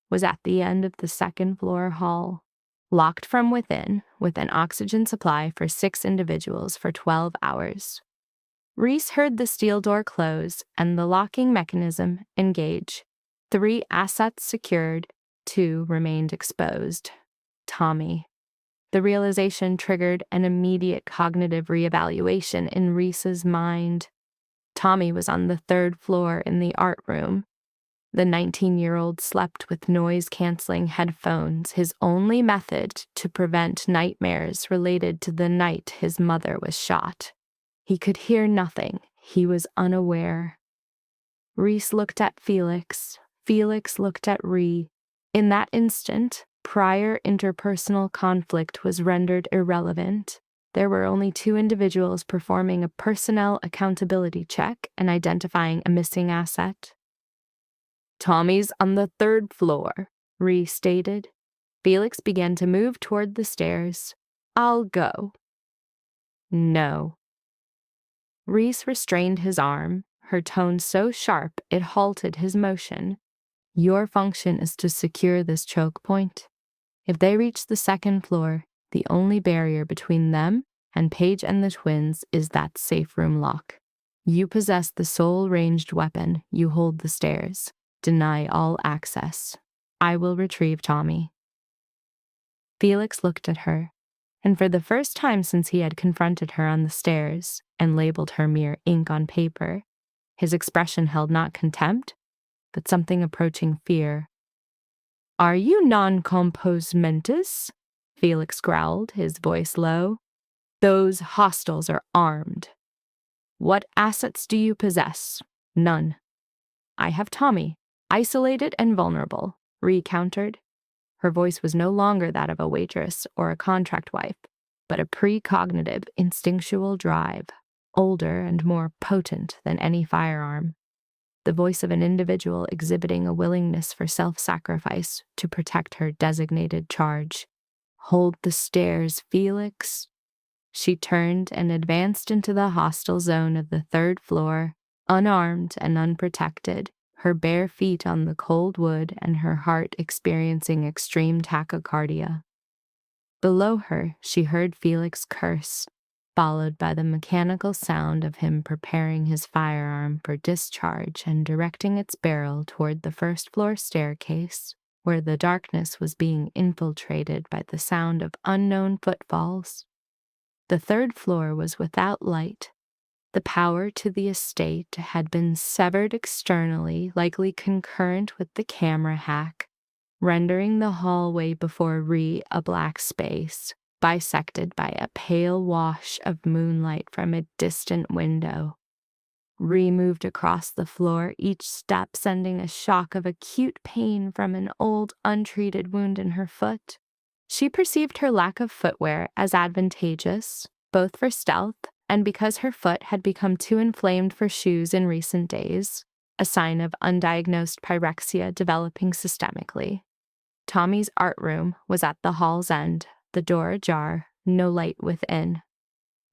was at the end of the second-floor hall, locked from within with an oxygen supply for 6 individuals for 12 hours. Reese heard the steel door close and the locking mechanism engage. 3 assets secured, 2 remained exposed. Tommy. The realization triggered an immediate cognitive reevaluation in Reese's mind. Tommy was on the 3rd floor in the art room. The 19-year-old slept with noise-canceling headphones, his only method to prevent nightmares related to the night his mother was shot. He could hear nothing. He was unaware. Reese looked at Felix. Felix looked at Ree. In that instant, prior interpersonal conflict was rendered irrelevant. There were only 2 individuals performing a personnel accountability check and identifying a missing asset. "Tommy's on the 3rd floor, Ree stated. Felix began to move toward the stairs. "I'll go." "No." Reese restrained his arm. her tone so sharp it halted his motion. "Your function is to secure this choke point. If they reach the second floor, the only barrier between them and Paige and the twins is that safe room lock. You possess the sole ranged weapon. You hold the stairs. Deny all access. I will retrieve Tommy." Felix looked at her, and for the first time since he had confronted her on the stairs and labeled her mere ink on paper, his expression held not contempt, but something approaching fear. "Are you non compos mentis?" Felix growled, his voice low. "Those hostiles are armed. What assets do you possess?" "None." "I have Tommy, isolated and vulnerable," Ree countered. Her voice was no longer that of a waitress or a contract wife, but a precognitive, instinctual drive, older and more potent than any firearm. The voice of an individual exhibiting a willingness for self-sacrifice to protect her designated charge. "Hold the stairs, Felix." She turned and advanced into the hostile zone of the third floor, unarmed and unprotected, her bare feet on the cold wood and her heart experiencing extreme tachycardia. Below her, she heard Felix curse, followed by the mechanical sound of him preparing his firearm for discharge and directing its barrel toward the first-floor staircase, where the darkness was being infiltrated by the sound of unknown footfalls. The third floor was without light. The power to the estate had been severed externally, likely concurrent with the camera hack, rendering the hallway before Ree a black space, bisected by a pale wash of moonlight from a distant window. Ree moved across the floor, each step sending a shock of acute pain from an old, untreated wound in her foot. She perceived her lack of footwear as advantageous, both for stealth and because her foot had become too inflamed for shoes in recent days, a sign of undiagnosed pyrexia developing systemically. Tommy's art room was at the hall's end, the door ajar, no light within.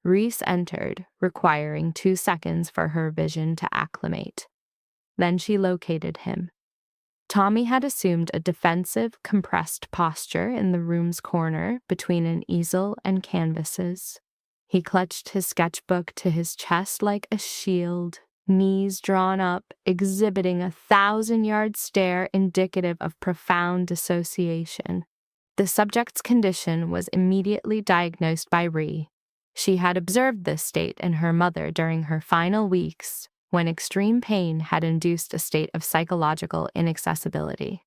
Reese entered, requiring 2 seconds for her vision to acclimate. Then she located him. Tommy had assumed a defensive, compressed posture in the room's corner between an easel and canvases. He clutched his sketchbook to his chest like a shield, knees drawn up, exhibiting a 1,000-yard stare indicative of profound dissociation. The subject's condition was immediately diagnosed by Ree. She had observed this state in her mother during her final weeks, when extreme pain had induced a state of psychological inaccessibility.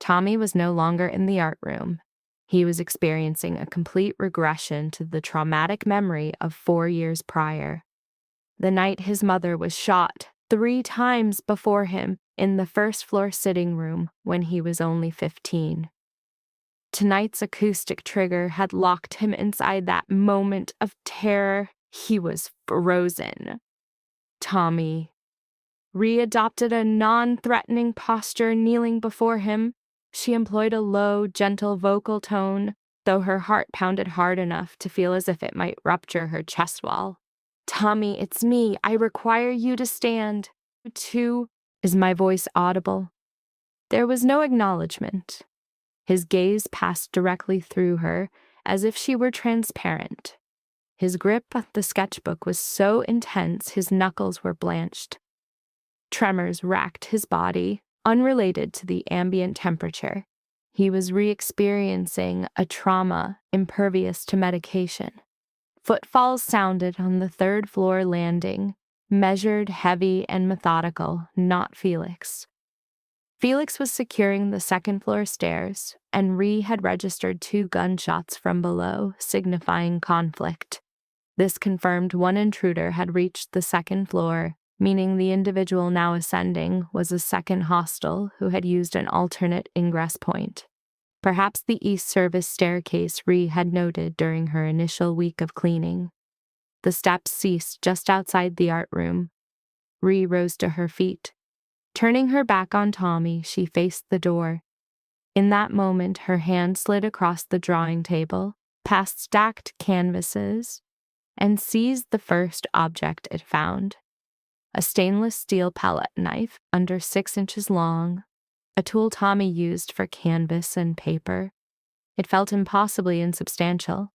Tommy was no longer in the art room. He was experiencing a complete regression to the traumatic memory of 4 years prior. The night his mother was shot 3 times before him in the first-floor sitting room when he was only 15. Tonight's acoustic trigger had locked him inside that moment of terror. He was frozen. Tommy. Ree adopted a non-threatening posture, kneeling before him. She employed a low, gentle vocal tone, though her heart pounded hard enough to feel as if it might rupture her chest wall. "Tommy, it's me. I require you to stand." Is my voice audible? There was no acknowledgement. His gaze passed directly through her, as if she were transparent. His grip on the sketchbook was so intense his knuckles were blanched. Tremors racked his body, unrelated to the ambient temperature. He was re-experiencing a trauma impervious to medication. Footfalls sounded on the third-floor landing, measured, heavy, and methodical, not Felix. Felix was securing the second-floor stairs, and Ree had registered 2 gunshots from below, signifying conflict. This confirmed one intruder had reached the second floor, meaning the individual now ascending was a second hostile who had used an alternate ingress point. Perhaps the East Service staircase Ree had noted during her initial week of cleaning. The steps ceased just outside the art room. Ree rose to her feet. Turning her back on Tommy, she faced the door. In that moment, her hand slid across the drawing table, past stacked canvases, and seized the first object it found. a stainless steel palette knife under 6 inches long, a tool Tommy used for canvas and paper. It felt impossibly insubstantial.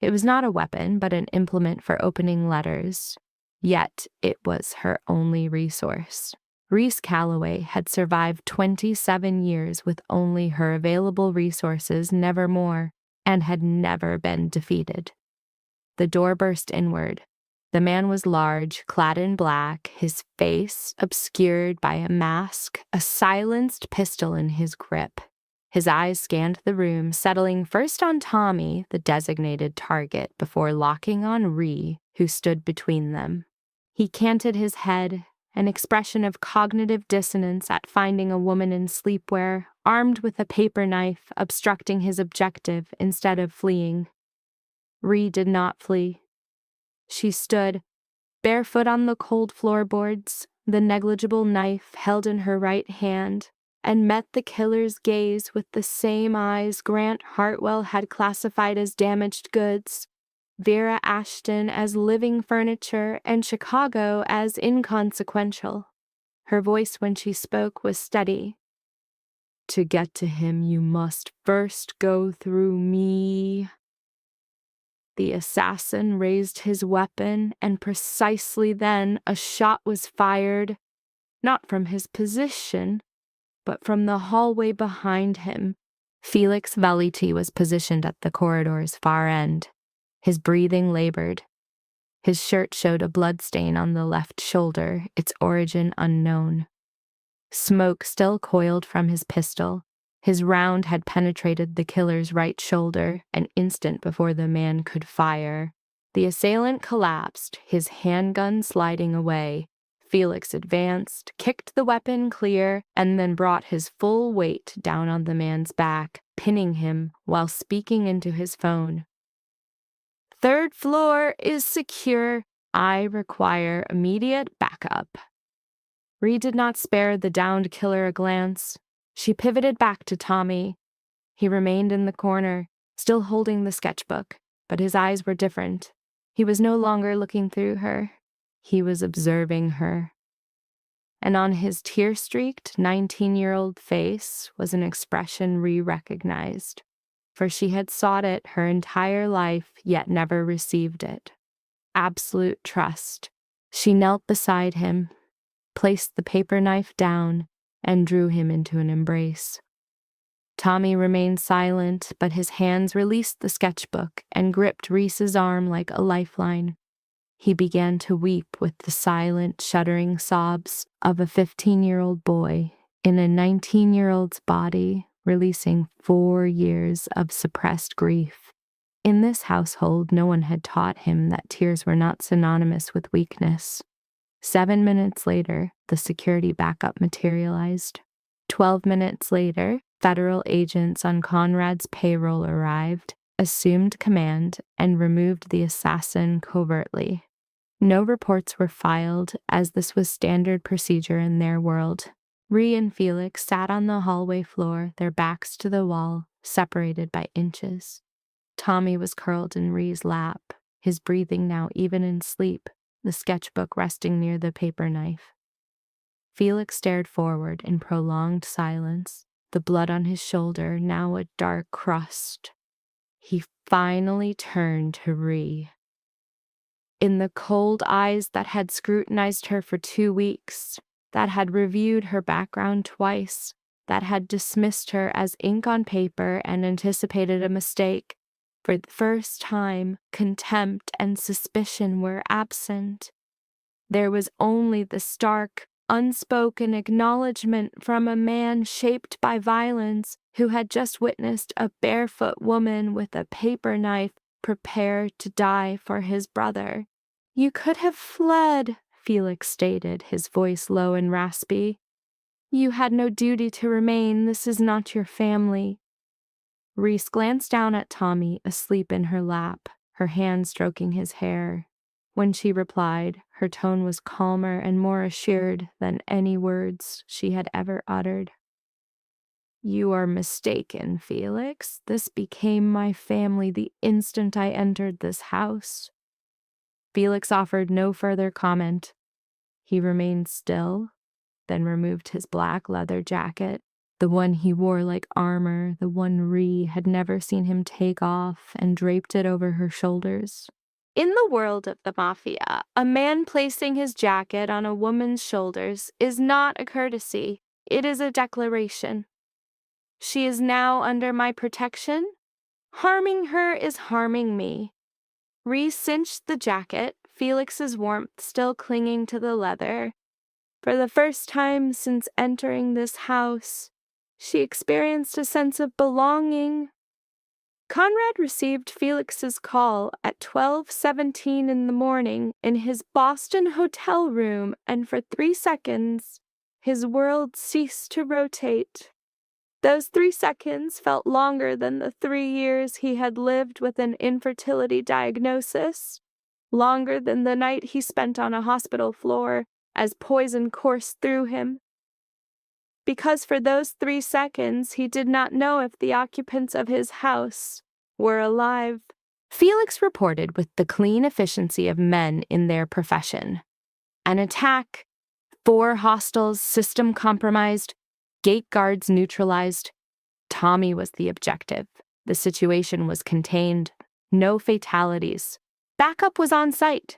It was not a weapon, but an implement for opening letters. Yet it was her only resource. Reese Calloway had survived 27 years with only her available resources, never more, and had never been defeated. The door burst inward. The man was large, clad in black, his face obscured by a mask, a silenced pistol in his grip. His eyes scanned the room, settling first on Tommy, the designated target, before locking on Ree, who stood between them. He canted his head, an expression of cognitive dissonance at finding a woman in sleepwear, armed with a paper knife, obstructing his objective instead of fleeing. Ree did not flee. She stood, barefoot on the cold floorboards, the negligible knife held in her right hand, and met the killer's gaze with the same eyes Grant Hartwell had classified as damaged goods, Vera Ashton as living furniture, and Chicago as inconsequential. Her voice when she spoke was steady. "To get to him, you must first go through me." The assassin raised his weapon, and precisely then a shot was fired, not from his position, but from the hallway behind him. Felix Veliti was positioned at the corridor's far end. His breathing labored. His shirt showed a bloodstain on the left shoulder, its origin unknown. Smoke still coiled from his pistol. His round had penetrated the killer's right shoulder an instant before the man could fire. The assailant collapsed, his handgun sliding away. Felix advanced, kicked the weapon clear, and then brought his full weight down on the man's back, pinning him while speaking into his phone. "Third floor is secure. I require immediate backup." Ree did not spare the downed killer a glance. She pivoted back to Tommy. He remained in the corner, still holding the sketchbook, but his eyes were different. He was no longer looking through her. He was observing her. And on his tear-streaked 19-year-old face was an expression Ree recognized, for she had sought it her entire life, yet never received it. Absolute trust. She knelt beside him, placed the paper knife down, and drew him into an embrace. Tommy remained silent, but his hands released the sketchbook and gripped Reese's arm like a lifeline. He began to weep with the silent, shuddering sobs of a 15-year-old boy in a 19-year-old's body, releasing 4 years of suppressed grief. In this household, no one had taught him that tears were not synonymous with weakness. 7 minutes later, the security backup materialized. 12 minutes later, federal agents on Conrad's payroll arrived, assumed command, and removed the assassin covertly. No reports were filed, as this was standard procedure in their world. Ree and Felix sat on the hallway floor, their backs to the wall, separated by inches. Tommy was curled in Ree's lap, his breathing now even in sleep, the sketchbook resting near the paper knife. Felix stared forward in prolonged silence, the blood on his shoulder now a dark crust. He finally turned to Ree. In the cold eyes that had scrutinized her for 2 weeks, that had reviewed her background twice, that had dismissed her as ink on paper and anticipated a mistake, for the first time, contempt and suspicion were absent. There was only the stark, unspoken acknowledgement from a man shaped by violence who had just witnessed a barefoot woman with a paper knife prepare to die for his brother. "You could have fled," Felix stated, his voice low and raspy. "You had no duty to remain. This is not your family." Reese glanced down at Tommy, asleep in her lap, her hand stroking his hair. When she replied, her tone was calmer and more assured than any words she had ever uttered. "You are mistaken, Felix. This became my family the instant I entered this house." Felix offered no further comment. He remained still, then removed his black leather jacket, the one he wore like armor, the one Ree had never seen him take off, and draped it over her shoulders. In the world of the Mafia, a man placing his jacket on a woman's shoulders is not a courtesy, it is a declaration. She is now under my protection. Harming her is harming me. Ree cinched the jacket, Felix's warmth still clinging to the leather. For the first time since entering this house, she experienced a sense of belonging. Conrad received Felix's call at 12:17 in the morning in his Boston hotel room, and for 3 seconds, his world ceased to rotate. Those 3 seconds felt longer than the 3 years he had lived with an infertility diagnosis, longer than the night he spent on a hospital floor as poison coursed through him. Because for those 3 seconds he did not know if the occupants of his house were alive. Felix reported with the clean efficiency of men in their profession. An attack, 4 hostiles, system compromised, gate guards neutralized. Tommy was the objective. The situation was contained. No fatalities. Backup was on site.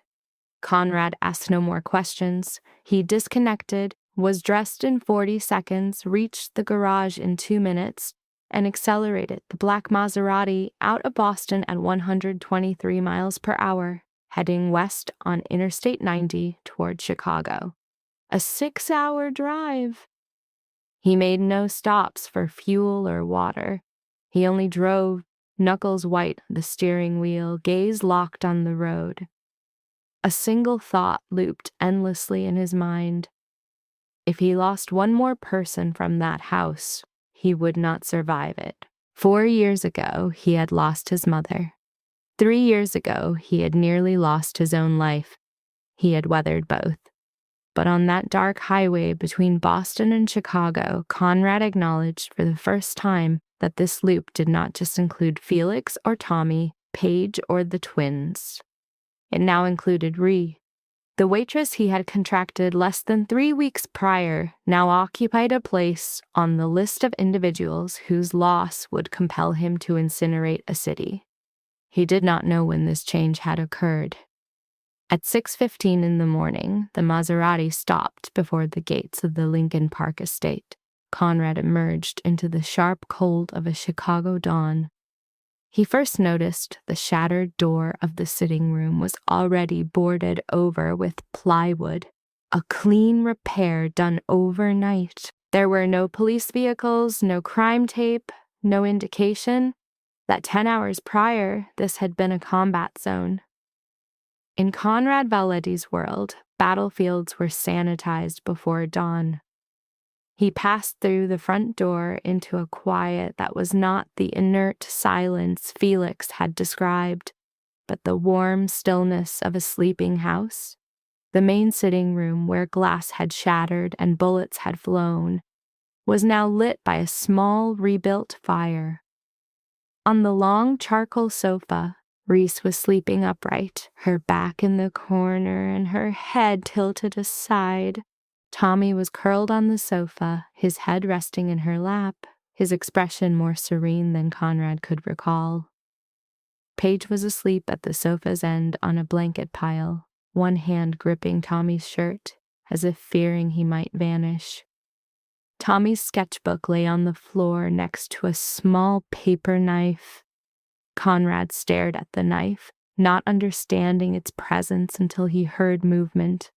Conrad asked no more questions. He disconnected, was dressed in 40 seconds, reached the garage in 2 minutes, and accelerated the black Maserati out of Boston at 123 miles per hour, heading west on Interstate 90 toward Chicago. A 6-hour drive. He made no stops for fuel or water. He only drove, knuckles white the steering wheel, gaze locked on the road. A single thought looped endlessly in his mind. If he lost one more person from that house, he would not survive it. 4 years ago, he had lost his mother. 3 years ago, he had nearly lost his own life. He had weathered both. But on that dark highway between Boston and Chicago, Conrad acknowledged for the first time that this loop did not just include Felix or Tommy, Paige or the twins. It now included Ree. The waitress he had contracted less than 3 weeks prior now occupied a place on the list of individuals whose loss would compel him to incinerate a city. He did not know when this change had occurred. At 6:15 in the morning, the Maserati stopped before the gates of the Lincoln Park estate. Conrad emerged into the sharp cold of a Chicago dawn. He first noticed the shattered door of the sitting room was already boarded over with plywood, a clean repair done overnight. There were no police vehicles, no crime tape, no indication that 10 hours prior this had been a combat zone. In Conrad Valletti's world, battlefields were sanitized before dawn. He passed through the front door into a quiet that was not the inert silence Felix had described, but the warm stillness of a sleeping house. The main sitting room, where glass had shattered and bullets had flown, was now lit by a small rebuilt fire. On the long charcoal sofa, Reese was sleeping upright, her back in the corner and her head tilted aside. Tommy was curled on the sofa, his head resting in her lap, his expression more serene than Conrad could recall. Paige was asleep at the sofa's end on a blanket pile, one hand gripping Tommy's shirt, as if fearing he might vanish. Tommy's sketchbook lay on the floor next to a small paper knife. Conrad stared at the knife, not understanding its presence until he heard movement.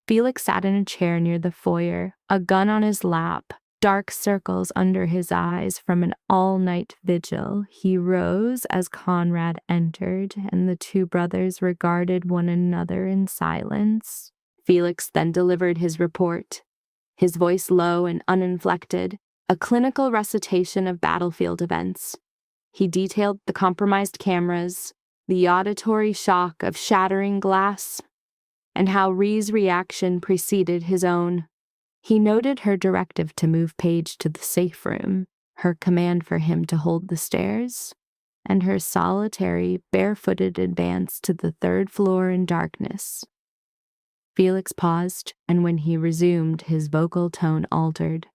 Felix sat in a chair near the foyer, a gun on his lap, dark circles under his eyes from an all-night vigil. He rose as Conrad entered, and the two brothers regarded one another in silence. Felix then delivered his report, his voice low and uninflected, a clinical recitation of battlefield events. He detailed the compromised cameras, the auditory shock of shattering glass, and how Ree's reaction preceded his own. He noted her directive to move Paige to the safe room, her command for him to hold the stairs, and her solitary, barefooted advance to the 3rd floor in darkness. Felix paused, and when he resumed, his vocal tone altered.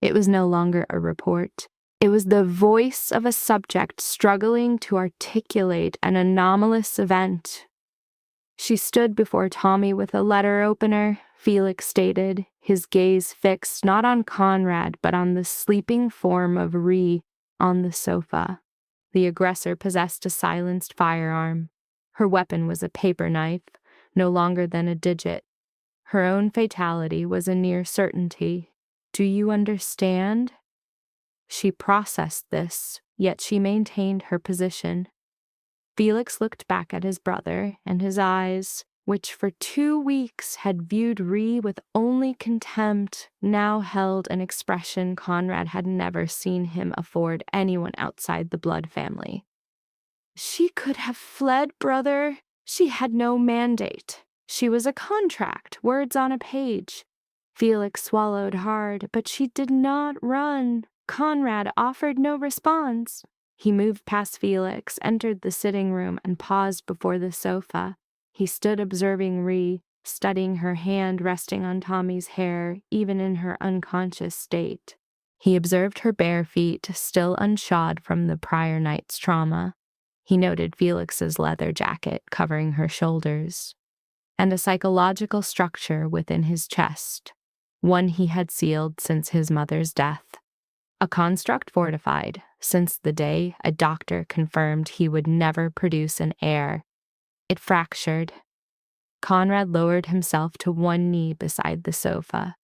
It was no longer a report. It was the voice of a subject struggling to articulate an anomalous event. She stood before Tommy with a letter opener, Felix stated, his gaze fixed not on Conrad but on the sleeping form of Ree on the sofa. The aggressor possessed a silenced firearm. Her weapon was a paper knife, no longer than a digit. Her own fatality was a near certainty. Do you understand? She processed this, yet she maintained her position. Felix looked back at his brother, and his eyes, which for 2 weeks had viewed Ree with only contempt, now held an expression Conrad had never seen him afford anyone outside the blood family. She could have fled, brother. She had no mandate. She was a contract, words on a page. Felix swallowed hard, but she did not run. Conrad offered no response. He moved past Felix, entered the sitting room, and paused before the sofa. He stood observing Ree, studying her hand resting on Tommy's hair, even in her unconscious state. He observed her bare feet, still unshod from the prior night's trauma. He noted Felix's leather jacket covering her shoulders, and a psychological structure within his chest, one he had sealed since his mother's death. A construct fortified since the day a doctor confirmed he would never produce an heir. It fractured. Conrad lowered himself to one knee beside the sofa.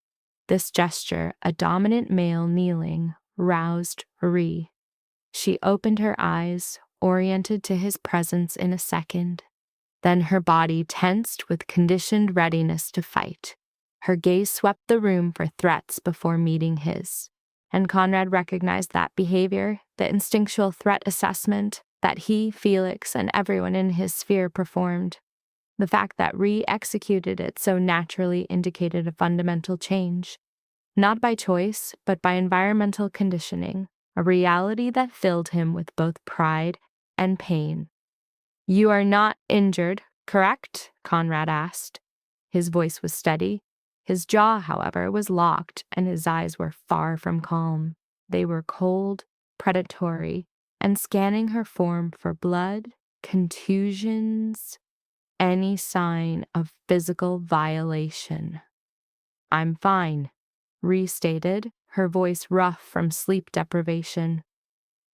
This gesture, a dominant male kneeling, roused Ree. She opened her eyes, oriented to his presence in a second. Then her body tensed with conditioned readiness to fight. Her gaze swept the room for threats before meeting his. And Conrad recognized that behavior, the instinctual threat assessment that he, Felix, and everyone in his sphere performed. The fact that Ree executed it so naturally indicated a fundamental change. Not by choice, but by environmental conditioning, a reality that filled him with both pride and pain. "You are not injured, correct?" Conrad asked. His voice was steady. His jaw, however, was locked, and his eyes were far from calm. They were cold, predatory, and scanning her form for blood, contusions, any sign of physical violation. "I'm fine," Ree stated, her voice rough from sleep deprivation.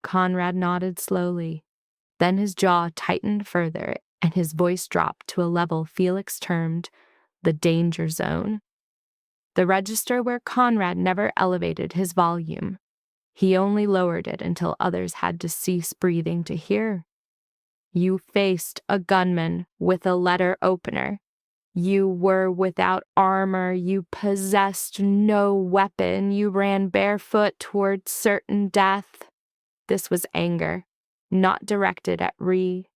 Conrad nodded slowly. Then his jaw tightened further, and his voice dropped to a level Felix termed the danger zone. The register where Conrad never elevated his volume. He only lowered it until others had to cease breathing to hear. "You faced a gunman with a letter opener. You were without armor. You possessed no weapon. You ran barefoot toward certain death." This was anger, not directed at Ree.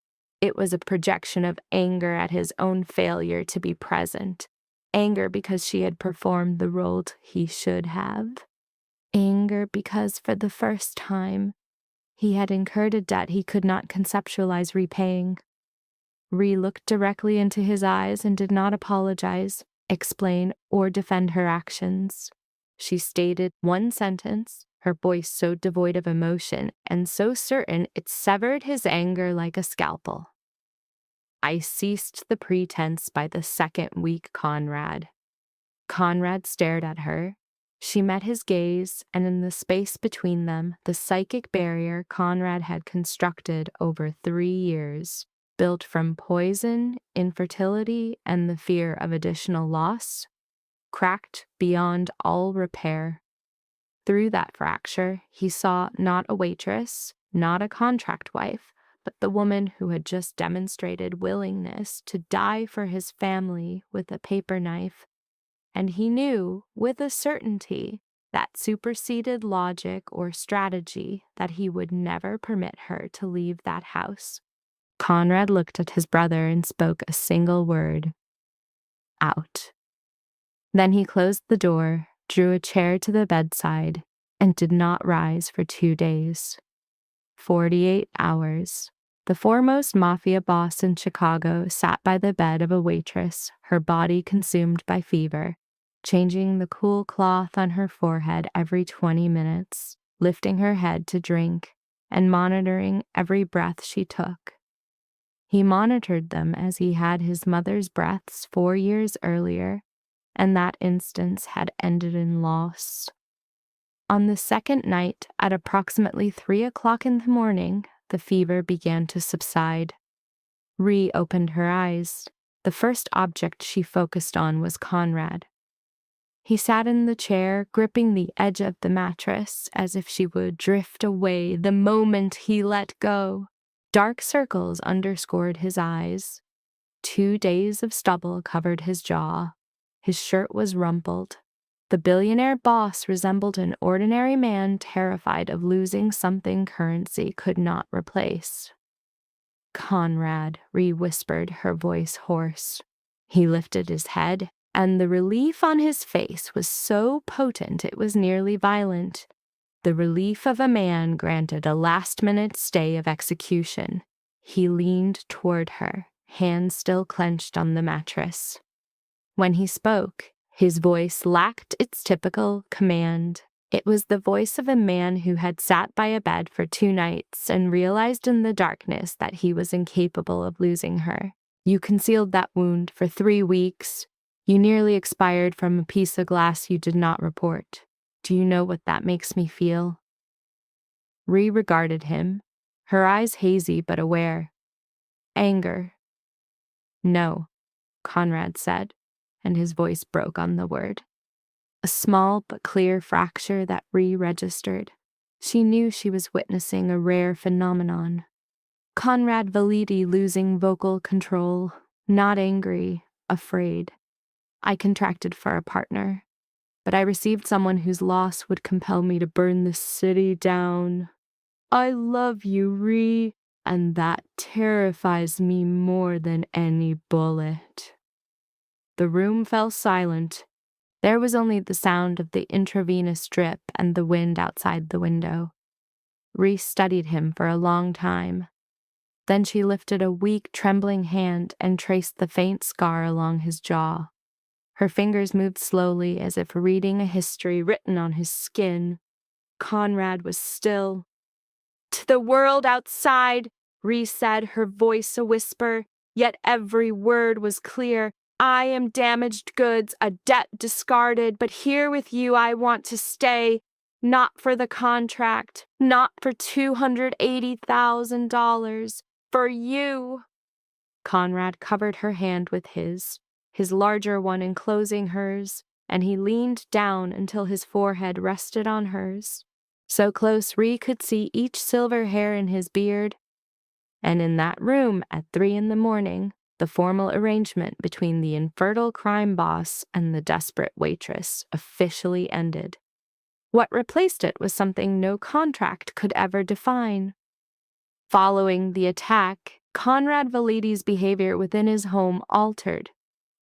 It was a projection of anger at his own failure to be present. Anger because she had performed the role he should have. Anger because for the first time, he had incurred a debt he could not conceptualize repaying. Ree looked directly into his eyes and did not apologize, explain, or defend her actions. She stated one sentence, her voice so devoid of emotion and so certain it severed his anger like a scalpel. "I ceased the pretense by the second week, Conrad." Conrad stared at her. She met his gaze, and in the space between them, the psychic barrier Conrad had constructed over 3 years, built from poison, infertility, and the fear of additional loss, cracked beyond all repair. Through that fracture, he saw not a waitress, not a contract wife, but the woman who had just demonstrated willingness to die for his family with a paper knife. And he knew, with a certainty, that superseded logic or strategy that he would never permit her to leave that house. Conrad looked at his brother and spoke a single word: "Out." Then he closed the door, drew a chair to the bedside, and did not rise for 2 days. 48 hours. The foremost mafia boss in Chicago sat by the bed of a waitress, her body consumed by fever, changing the cool cloth on her forehead every 20 minutes, lifting her head to drink, and monitoring every breath she took. He monitored them as he had his mother's breaths 4 years earlier, and that instance had ended in loss. On the second night, at approximately 3 o'clock in the morning, the fever began to subside. Ree opened her eyes. The first object she focused on was Conrad. He sat in the chair, gripping the edge of the mattress as if she would drift away the moment he let go. Dark circles underscored his eyes. 2 days of stubble covered his jaw. His shirt was rumpled. The billionaire boss resembled an ordinary man terrified of losing something currency could not replace. "Conrad," Ree whispered, her voice hoarse. He lifted his head, and the relief on his face was so potent it was nearly violent. The relief of a man granted a last-minute stay of execution. He leaned toward her, hands still clenched on the mattress. When he spoke, his voice lacked its typical command. It was the voice of a man who had sat by a bed for 2 nights and realized in the darkness that he was incapable of losing her. "You concealed that wound for 3 weeks. You nearly expired from a piece of glass you did not report. Do you know what that makes me feel?" Ree regarded him, her eyes hazy but aware. "Anger." "No," Conrad said, and his voice broke on the word. A small but clear fracture that Ree registered. She knew she was witnessing a rare phenomenon. Conrad Validi losing vocal control, not angry, afraid. "I contracted for a partner, but I received someone whose loss would compel me to burn the city down. I love you, Ree, and that terrifies me more than any bullet." The room fell silent. There was only the sound of the intravenous drip and the wind outside the window. Ree studied him for a long time. Then she lifted a weak, trembling hand and traced the faint scar along his jaw. Her fingers moved slowly as if reading a history written on his skin. Conrad was still. "To the world outside," Ree said, her voice a whisper, yet every word was clear. "I am damaged goods, a debt discarded, but here with you I want to stay. Not for the contract, not for $280,000, for you." Conrad covered her hand with his larger one enclosing hers, and he leaned down until his forehead rested on hers. So close Ree could see each silver hair in his beard. And in that room at 3 in the morning, the formal arrangement between the infertile crime boss and the desperate waitress officially ended. What replaced it was something no contract could ever define. Following the attack, Conrad Validi's behavior within his home altered.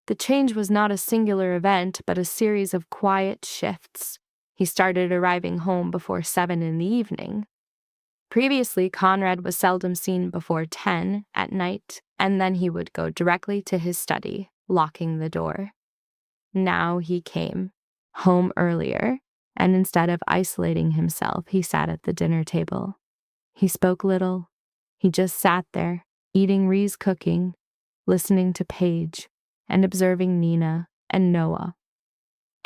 The change was not a singular event, but a series of quiet shifts. He started arriving home before 7 in the evening. Previously, Conrad was seldom seen before 10 at night, and then he would go directly to his study, locking the door. Now he came, home earlier, and instead of isolating himself, he sat at the dinner table. He spoke little. He just sat there, eating Ree's cooking, listening to Paige, and observing Nina and Noah.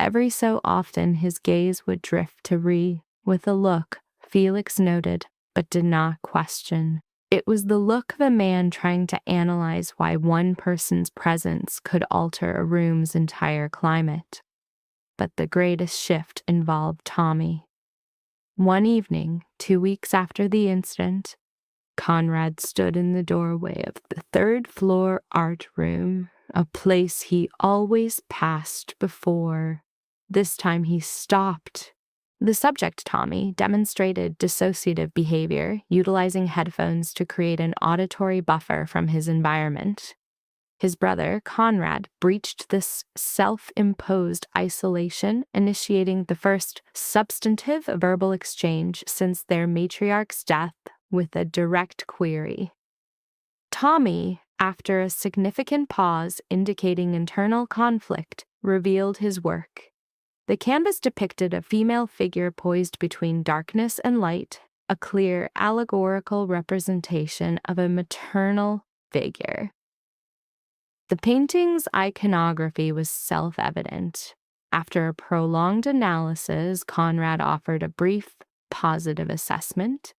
Every so often, his gaze would drift to Ree with a look Felix noted but did not question. It was the look of a man trying to analyze why one person's presence could alter a room's entire climate. But the greatest shift involved Tommy. One evening, 2 weeks after the incident, Conrad stood in the doorway of the 3rd-floor art room, a place he always passed before. This time he stopped. The subject, Tommy, demonstrated dissociative behavior, utilizing headphones to create an auditory buffer from his environment. His brother, Conrad, breached this self-imposed isolation, initiating the first substantive verbal exchange since their matriarch's death with a direct query. Tommy, after a significant pause indicating internal conflict, revealed his work. The canvas depicted a female figure poised between darkness and light, a clear allegorical representation of a maternal figure. The painting's iconography was self-evident. After a prolonged analysis, Conrad offered a brief, positive assessment.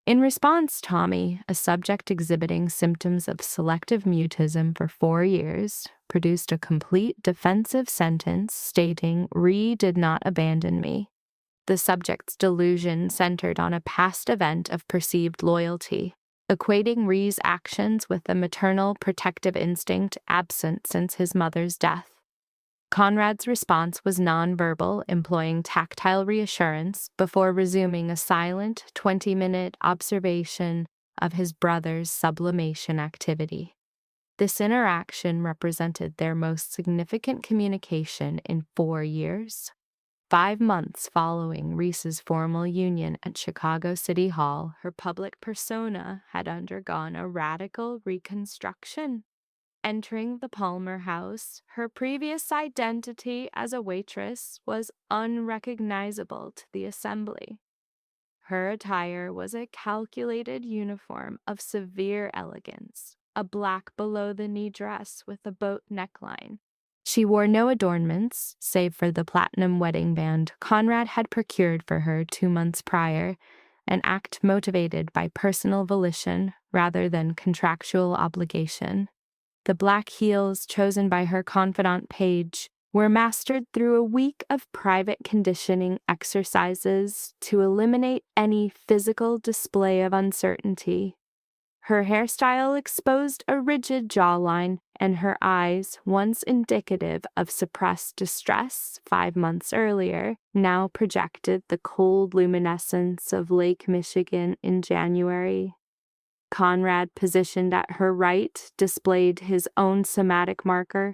In response, Tommy, a subject exhibiting symptoms of selective mutism for 4 years, produced a complete defensive sentence stating, "Ree did not abandon me." The subject's delusion centered on a past event of perceived loyalty, equating Ree's actions with a maternal protective instinct absent since his mother's death. Conrad's response was nonverbal, employing tactile reassurance before resuming a silent 20-minute observation of his brother's sublimation activity. This interaction represented their most significant communication in 4 years. 5 months following Reese's formal union at Chicago City Hall, her public persona had undergone a radical reconstruction. Entering the Palmer house, her previous identity as a waitress was unrecognizable to the assembly. Her attire was a calculated uniform of severe elegance, a black below-the-knee dress with a boat neckline. She wore no adornments, save for the platinum wedding band Conrad had procured for her 2 months prior, an act motivated by personal volition rather than contractual obligation. The black heels chosen by her confidant Paige were mastered through a week of private conditioning exercises to eliminate any physical display of uncertainty. Her hairstyle exposed a rigid jawline, and her eyes, once indicative of suppressed distress 5 months earlier, now projected the cold luminescence of Lake Michigan in January. Conrad, positioned at her right, displayed his own somatic marker,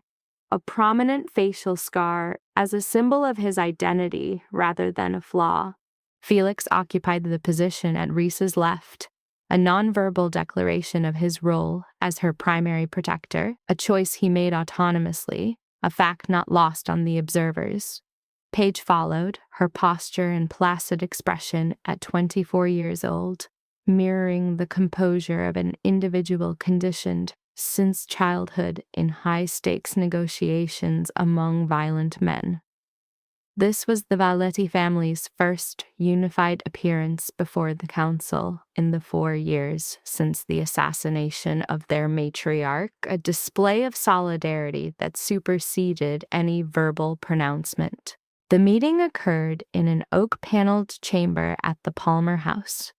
a prominent facial scar, as a symbol of his identity rather than a flaw. Felix occupied the position at Reese's left, a nonverbal declaration of his role as her primary protector, a choice he made autonomously, a fact not lost on the observers. Paige followed, her posture and placid expression at 24 years old, mirroring the composure of an individual conditioned since childhood in high-stakes negotiations among violent men. This was the Valetti family's first unified appearance before the council in the 4 years since the assassination of their matriarch, a display of solidarity that superseded any verbal pronouncement. The meeting occurred in an oak-paneled chamber at the Palmer House,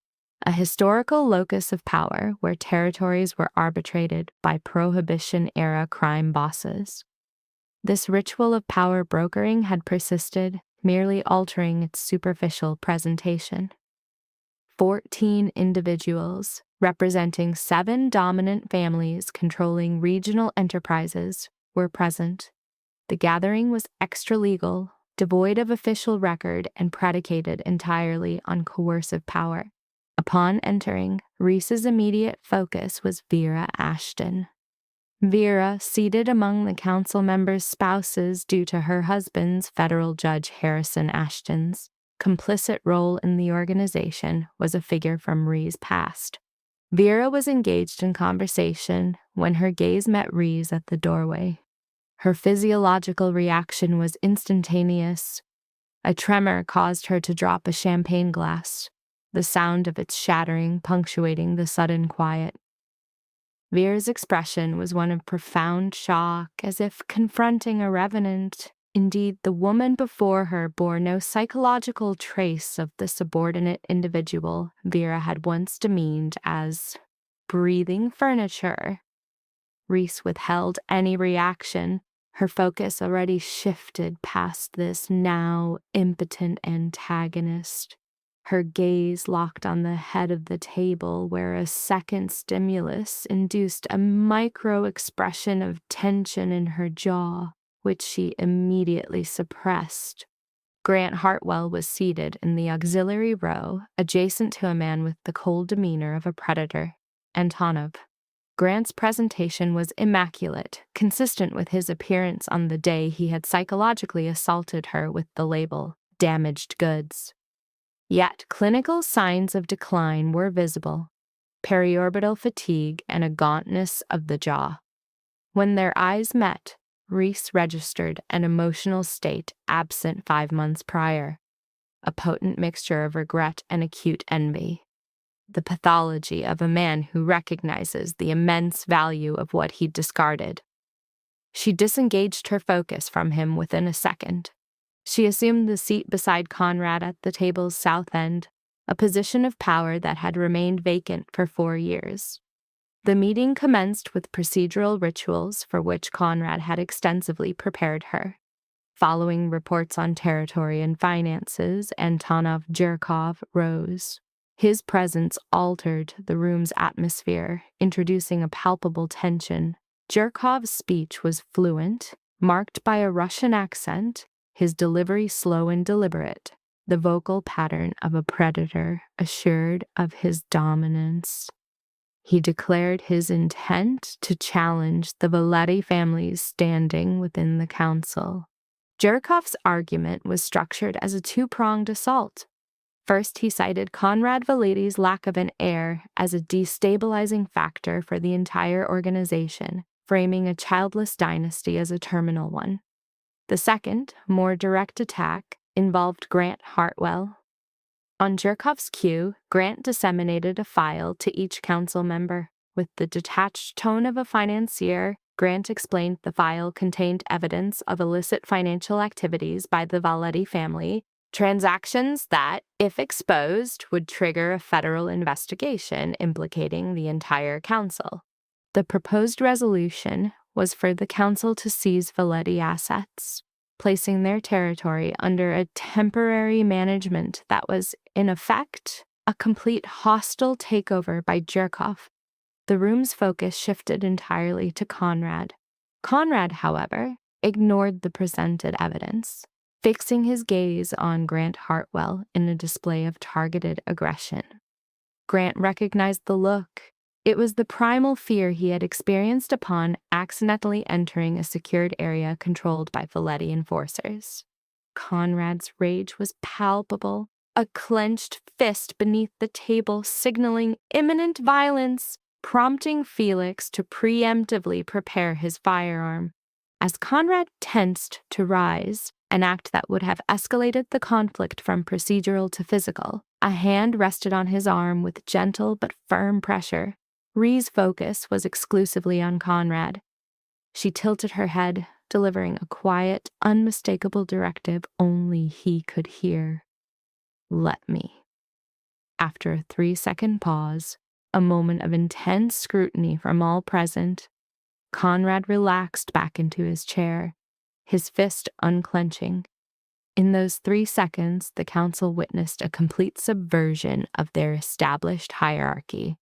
a historical locus of power where territories were arbitrated by Prohibition-era crime bosses. This ritual of power brokering had persisted, merely altering its superficial presentation. 14 individuals, representing 7 dominant families controlling regional enterprises, were present. The gathering was extra-legal, devoid of official record, and predicated entirely on coercive power. Upon entering, Reese's immediate focus was Vera Ashton. Vera, seated among the council members' spouses due to her husband's federal judge Harrison Ashton's complicit role in the organization, was a figure from Ree's past. Vera was engaged in conversation when her gaze met Ree's at the doorway. Her physiological reaction was instantaneous. A tremor caused her to drop a champagne glass, the sound of its shattering punctuating the sudden quiet. Vera's expression was one of profound shock, as if confronting a revenant. Indeed, the woman before her bore no psychological trace of the subordinate individual Vera had once demeaned as breathing furniture. Reese withheld any reaction, her focus already shifted past this now impotent antagonist. Her gaze locked on the head of the table, where a second stimulus induced a micro-expression of tension in her jaw, which she immediately suppressed. Grant Hartwell was seated in the auxiliary row, adjacent to a man with the cold demeanor of a predator, Antonov. Grant's presentation was immaculate, consistent with his appearance on the day he had psychologically assaulted her with the label, damaged goods. Yet clinical signs of decline were visible, periorbital fatigue and a gauntness of the jaw. When their eyes met, Reese registered an emotional state absent 5 months prior, a potent mixture of regret and acute envy. The pathology of a man who recognizes the immense value of what he'd discarded. She disengaged her focus from him within a second. She assumed the seat beside Conrad at the table's south end, a position of power that had remained vacant for 4 years. The meeting commenced with procedural rituals for which Conrad had extensively prepared her. Following reports on territory and finances, Antonov Jerkov rose. His presence altered the room's atmosphere, introducing a palpable tension. Jerkov's speech was fluent, marked by a Russian accent, his delivery slow and deliberate, the vocal pattern of a predator assured of his dominance. He declared his intent to challenge the Valetti family's standing within the council. Jerkov's argument was structured as a two-pronged assault. First, he cited Conrad Valetti's lack of an heir as a destabilizing factor for the entire organization, framing a childless dynasty as a terminal one. The second, more direct attack, involved Grant Hartwell. On Jerkov's cue, Grant disseminated a file to each council member. With the detached tone of a financier, Grant explained the file contained evidence of illicit financial activities by the Valetti family, transactions that, if exposed, would trigger a federal investigation implicating the entire council. The proposed resolution was for the council to seize Valetti assets, placing their territory under a temporary management that was, in effect, a complete hostile takeover by Jerkov. The room's focus shifted entirely to Conrad. Conrad, however, ignored the presented evidence, fixing his gaze on Grant Hartwell in a display of targeted aggression. Grant recognized the look. It was the primal fear he had experienced upon accidentally entering a secured area controlled by Valetti enforcers. Conrad's rage was palpable, a clenched fist beneath the table signaling imminent violence, prompting Felix to preemptively prepare his firearm. As Conrad tensed to rise, an act that would have escalated the conflict from procedural to physical, a hand rested on his arm with gentle but firm pressure. Ree's focus was exclusively on Conrad. She tilted her head, delivering a quiet, unmistakable directive only he could hear. "Let me." After a 3-second pause, a moment of intense scrutiny from all present, Conrad relaxed back into his chair, his fist unclenching. In those 3 seconds, the council witnessed a complete subversion of their established hierarchy.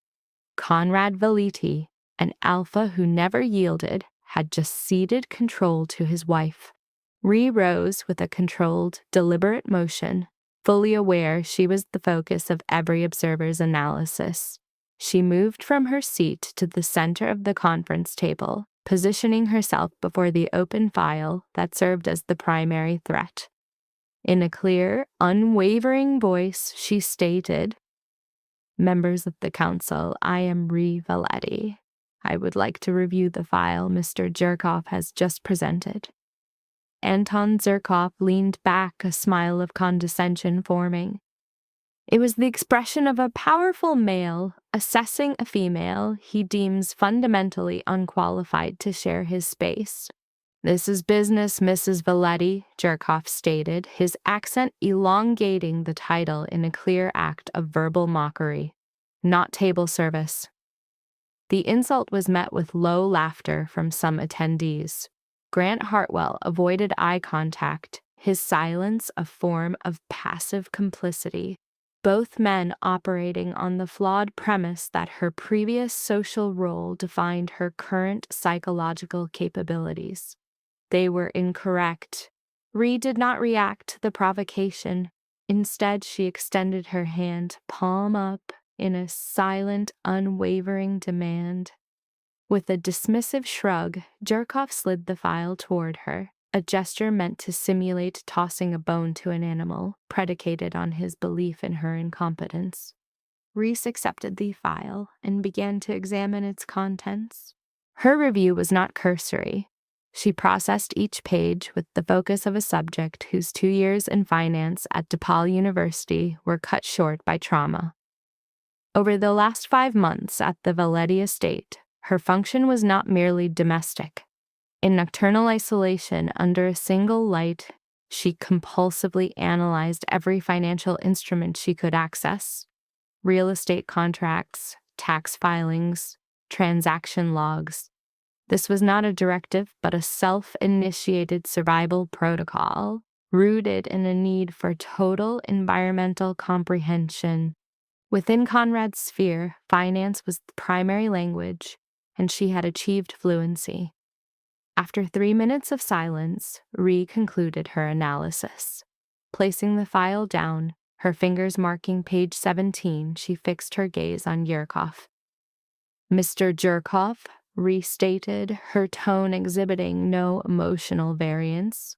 Conrad Valetti, an alpha who never yielded, had just ceded control to his wife. Ree rose with a controlled, deliberate motion, fully aware she was the focus of every observer's analysis. She moved from her seat to the center of the conference table, positioning herself before the open file that served as the primary threat. In a clear, unwavering voice, she stated, "Members of the council, I am Ree Valetti. I would like to review the file Mr. Jerkov has just presented." Anton Zerkov leaned back, a smile of condescension forming. It was the expression of a powerful male assessing a female he deems fundamentally unqualified to share his space. "This is business, Mrs. Valetti," Jerkov stated, his accent elongating the title in a clear act of verbal mockery. "Not table service." The insult was met with low laughter from some attendees. Grant Hartwell avoided eye contact, his silence a form of passive complicity, both men operating on the flawed premise that her previous social role defined her current psychological capabilities. They were incorrect. Ree did not react to the provocation. Instead, she extended her hand, palm up, in a silent, unwavering demand. With a dismissive shrug, Jerkoff slid the file toward her, a gesture meant to simulate tossing a bone to an animal, predicated on his belief in her incompetence. Reese accepted the file and began to examine its contents. Her review was not cursory. She processed each page with the focus of a subject whose 2 years in finance at DePaul University were cut short by trauma. Over the last 5 months at the Valetti estate, her function was not merely domestic. In nocturnal isolation under a single light, she compulsively analyzed every financial instrument she could access: real estate contracts, tax filings, transaction logs. This was not a directive, but a self-initiated survival protocol, rooted in a need for total environmental comprehension. Within Conrad's sphere, finance was the primary language, and she had achieved fluency. After 3 minutes of silence, Ree concluded her analysis. Placing the file down, her fingers marking page 17, she fixed her gaze on Jerkoff. "Mr. Jerkoff," Ree stated, her tone exhibiting no emotional variance.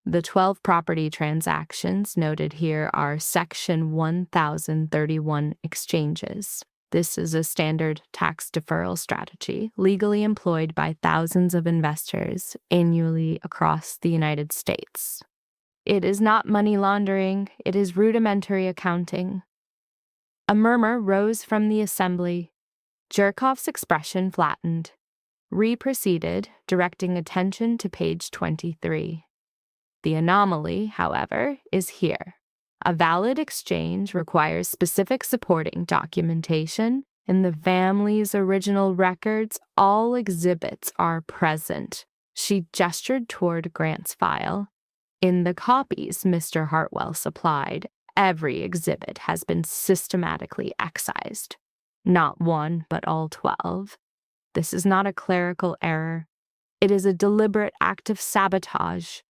"The 12 property transactions noted here are Section 1031 exchanges. This is a standard tax deferral strategy legally employed by thousands of investors annually across the United States. It is not money laundering, it is rudimentary accounting." A murmur rose from the assembly. Jerkoff's expression flattened. Ree proceeded, directing attention to page 23. "The anomaly, however, is here. A valid exchange requires specific supporting documentation. In the family's original records, all exhibits are present." She gestured toward Grant's file. "In the copies Mr. Hartwell supplied, every exhibit has been systematically excised. Not one, but all 12. This is not a clerical error. It is a deliberate act of sabotage."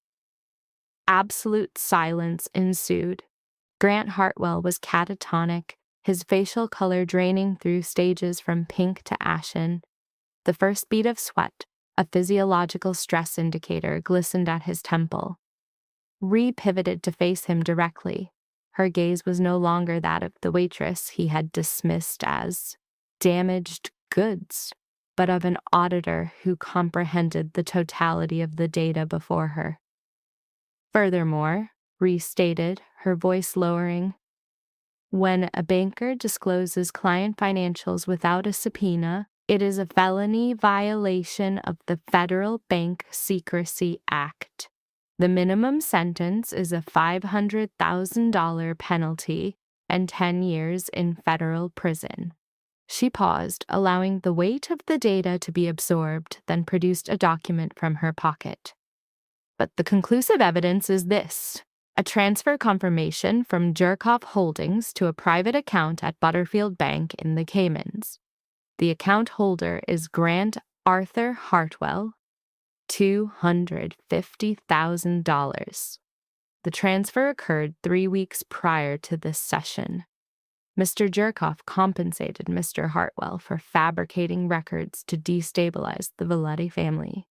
Absolute silence ensued. Grant Hartwell was catatonic, his facial color draining through stages from pink to ashen. The first bead of sweat, a physiological stress indicator, glistened at his temple. Ree pivoted to face him directly. Her gaze was no longer that of the waitress he had dismissed as damaged goods, but of an auditor who comprehended the totality of the data before her. "Furthermore," Ree stated, her voice lowering, "when a banker discloses client financials without a subpoena, it is a felony violation of the Federal Bank Secrecy Act. The minimum sentence is a $500,000 penalty and 10 years in federal prison." She paused, allowing the weight of the data to be absorbed, then produced a document from her pocket. "But the conclusive evidence is this: a transfer confirmation from Jerkoff Holdings to a private account at Butterfield Bank in the Caymans. The account holder is Grant Arthur Hartwell, $250,000. The transfer occurred 3 weeks prior to this session. Mr. Jerkoff compensated Mr. Hartwell for fabricating records to destabilize the Valetti family.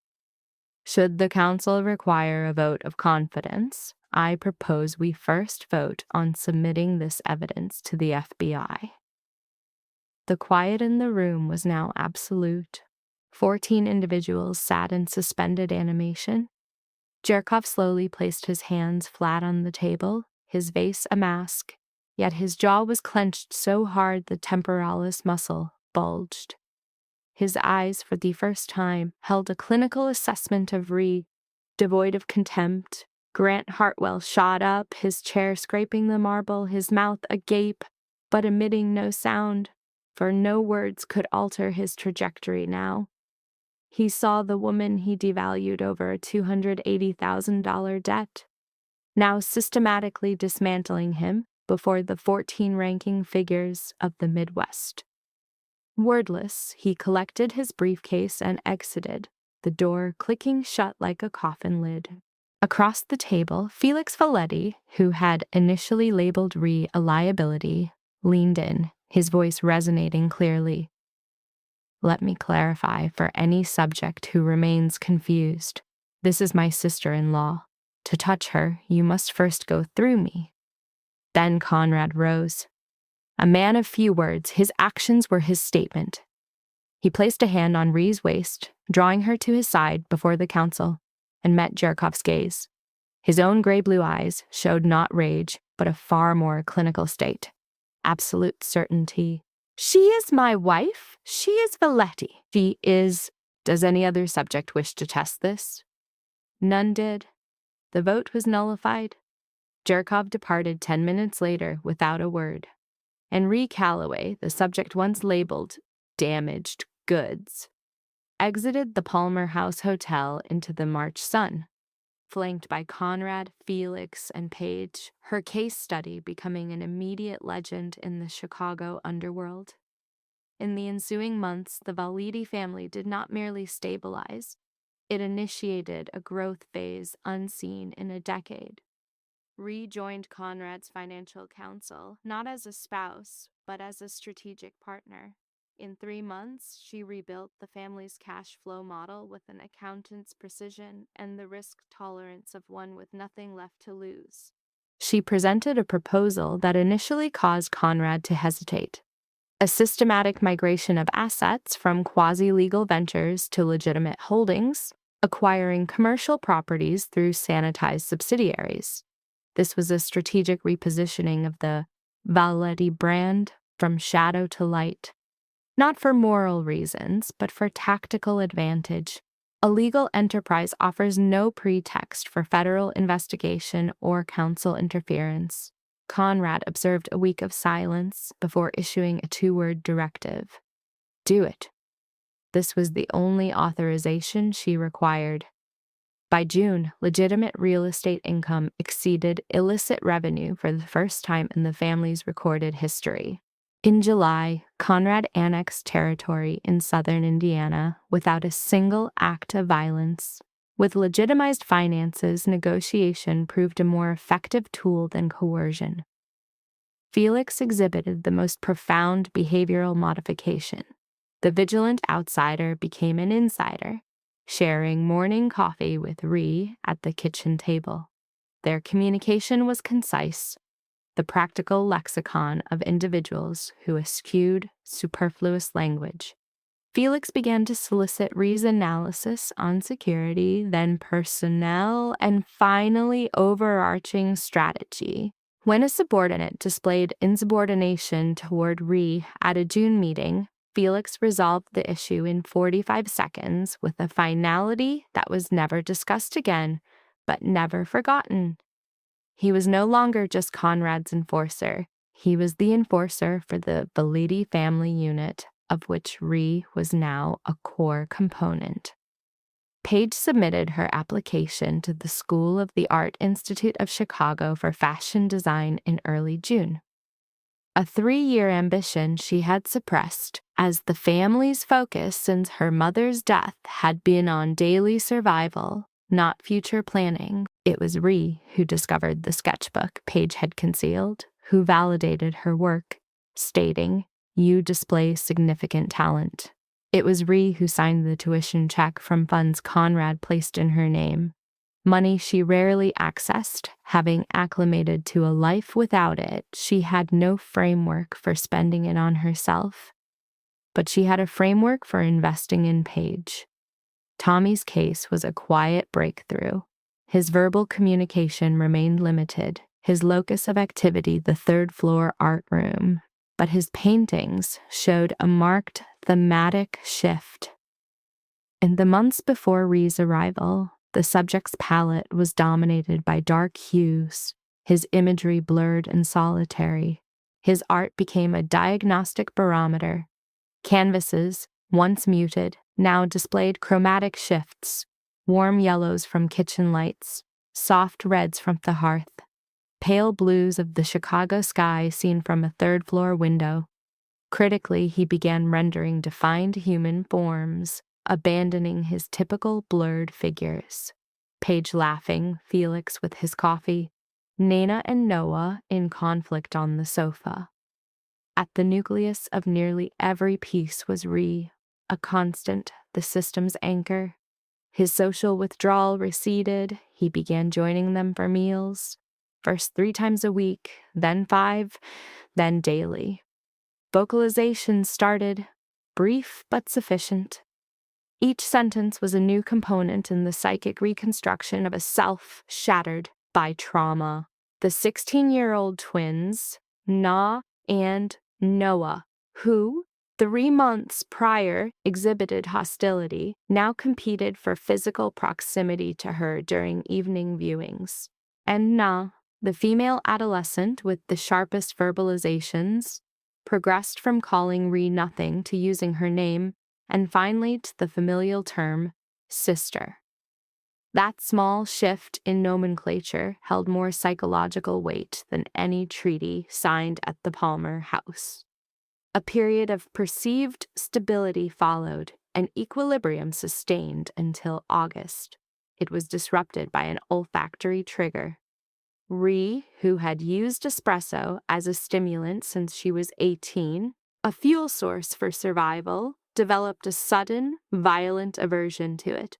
Should the council require a vote of confidence, I propose we first vote on submitting this evidence to the FBI." The quiet in the room was now absolute. 14 individuals sat in suspended animation. Jerkoff slowly placed his hands flat on the table, his face a mask, yet his jaw was clenched so hard the temporalis muscle bulged. His eyes, for the first time, held a clinical assessment of Ree, devoid of contempt. Grant Hartwell shot up, his chair scraping the marble, his mouth agape, but emitting no sound, for no words could alter his trajectory now. He saw the woman he devalued over a $280,000 debt, now systematically dismantling him before the 14 ranking figures of the Midwest. Wordless, he collected his briefcase and exited, the door clicking shut like a coffin lid. Across the table, Felix Valetti, who had initially labeled Ree a liability, leaned in, his voice resonating clearly. Let me clarify for any subject who remains confused. This is my sister-in-law. To touch her, you must first go through me." Then Conrad rose. A man of few words, his actions were his statement. He placed a hand on Rhee's waist, drawing her to his side before the council, and met Jerkov's gaze. His own gray-blue eyes showed not rage, but a far more clinical state. Absolute certainty. "She is my wife. She is Valetti. She is—" Does any other subject wish to test this? None did. The vote was nullified. Jerkov departed 10 minutes later without a word. And Rhee Calloway, the subject once labeled damaged goods, exited the Palmer House Hotel into the March sun, flanked by Conrad, Felix, and Paige, her case study becoming an immediate legend in the Chicago underworld. In the ensuing months, the Valetti family did not merely stabilize, it initiated a growth phase unseen in a decade. Rhee joined Conrad's financial counsel, not as a spouse, but as a strategic partner. In 3 months, she rebuilt the family's cash flow model with an accountant's precision and the risk tolerance of one with nothing left to lose. She presented a proposal that initially caused Conrad to hesitate. A systematic migration of assets from quasi-legal ventures to legitimate holdings, acquiring commercial properties through sanitized subsidiaries. This was a strategic repositioning of the Valetti brand from shadow to light. Not for moral reasons, but for tactical advantage. A legal enterprise offers no pretext for federal investigation or council interference. Conrad observed a week of silence before issuing a 2-word directive. Do it. This was the only authorization she required. By June, legitimate real estate income exceeded illicit revenue for the first time in the family's recorded history. In July, Conrad annexed territory in southern Indiana without a single act of violence. With legitimized finances, negotiation proved a more effective tool than coercion. Felix exhibited the most profound behavioral modification. The vigilant outsider became an insider, sharing morning coffee with Rhee at the kitchen table. Their communication was concise, the practical lexicon of individuals who eschewed superfluous language. Felix began to solicit Rhee's analysis on security, then personnel, and finally overarching strategy. When a subordinate displayed insubordination toward Rhee at a June meeting, Felix resolved the issue in 45 seconds with a finality that was never discussed again, but never forgotten. He was no longer just Conrad's enforcer. He was the enforcer for the Valetti family unit, of which Rhee was now a core component. Paige submitted her application to the School of the Art Institute of Chicago for fashion design in early June. A 3-year ambition she had suppressed, as the family's focus since her mother's death had been on daily survival, not future planning. It was Rhee who discovered the sketchbook Paige had concealed, who validated her work, stating, "You display significant talent." It was Rhee who signed the tuition check from funds Conrad placed in her name, money she rarely accessed. Having acclimated to a life without it, she had no framework for spending it on herself. But she had a framework for investing in Paige. Tommy's case was a quiet breakthrough. His verbal communication remained limited, his locus of activity the third-floor art room, but his paintings showed a marked thematic shift. In the months before Rhee's arrival, the subject's palette was dominated by dark hues, his imagery blurred and solitary. His art became a diagnostic barometer. Canvases, once muted, now displayed chromatic shifts, warm yellows from kitchen lights, soft reds from the hearth, pale blues of the Chicago sky seen from a third-floor window. Critically, he began rendering defined human forms, abandoning his typical blurred figures. Paige laughing, Felix with his coffee, Nana and Noah in conflict on the sofa. At the nucleus of nearly every piece was Rhee, a constant, the system's anchor. His social withdrawal receded. He began joining them for meals, first 3 times a week, then 5, then daily. Vocalizations started, brief but sufficient. Each sentence was a new component in the psychic reconstruction of a self shattered by trauma. The 16-year-old twins, Na and Noah, who, 3 months prior, exhibited hostility, now competed for physical proximity to her during evening viewings. And Na, the female adolescent with the sharpest verbalizations, progressed from calling Ree nothing to using her name, and finally to the familial term, sister. That small shift in nomenclature held more psychological weight than any treaty signed at the Palmer house. A period of perceived stability followed, and equilibrium sustained until August. It was disrupted by an olfactory trigger. Ree, who had used espresso as a stimulant since she was 18, a fuel source for survival, developed a sudden, violent aversion to it.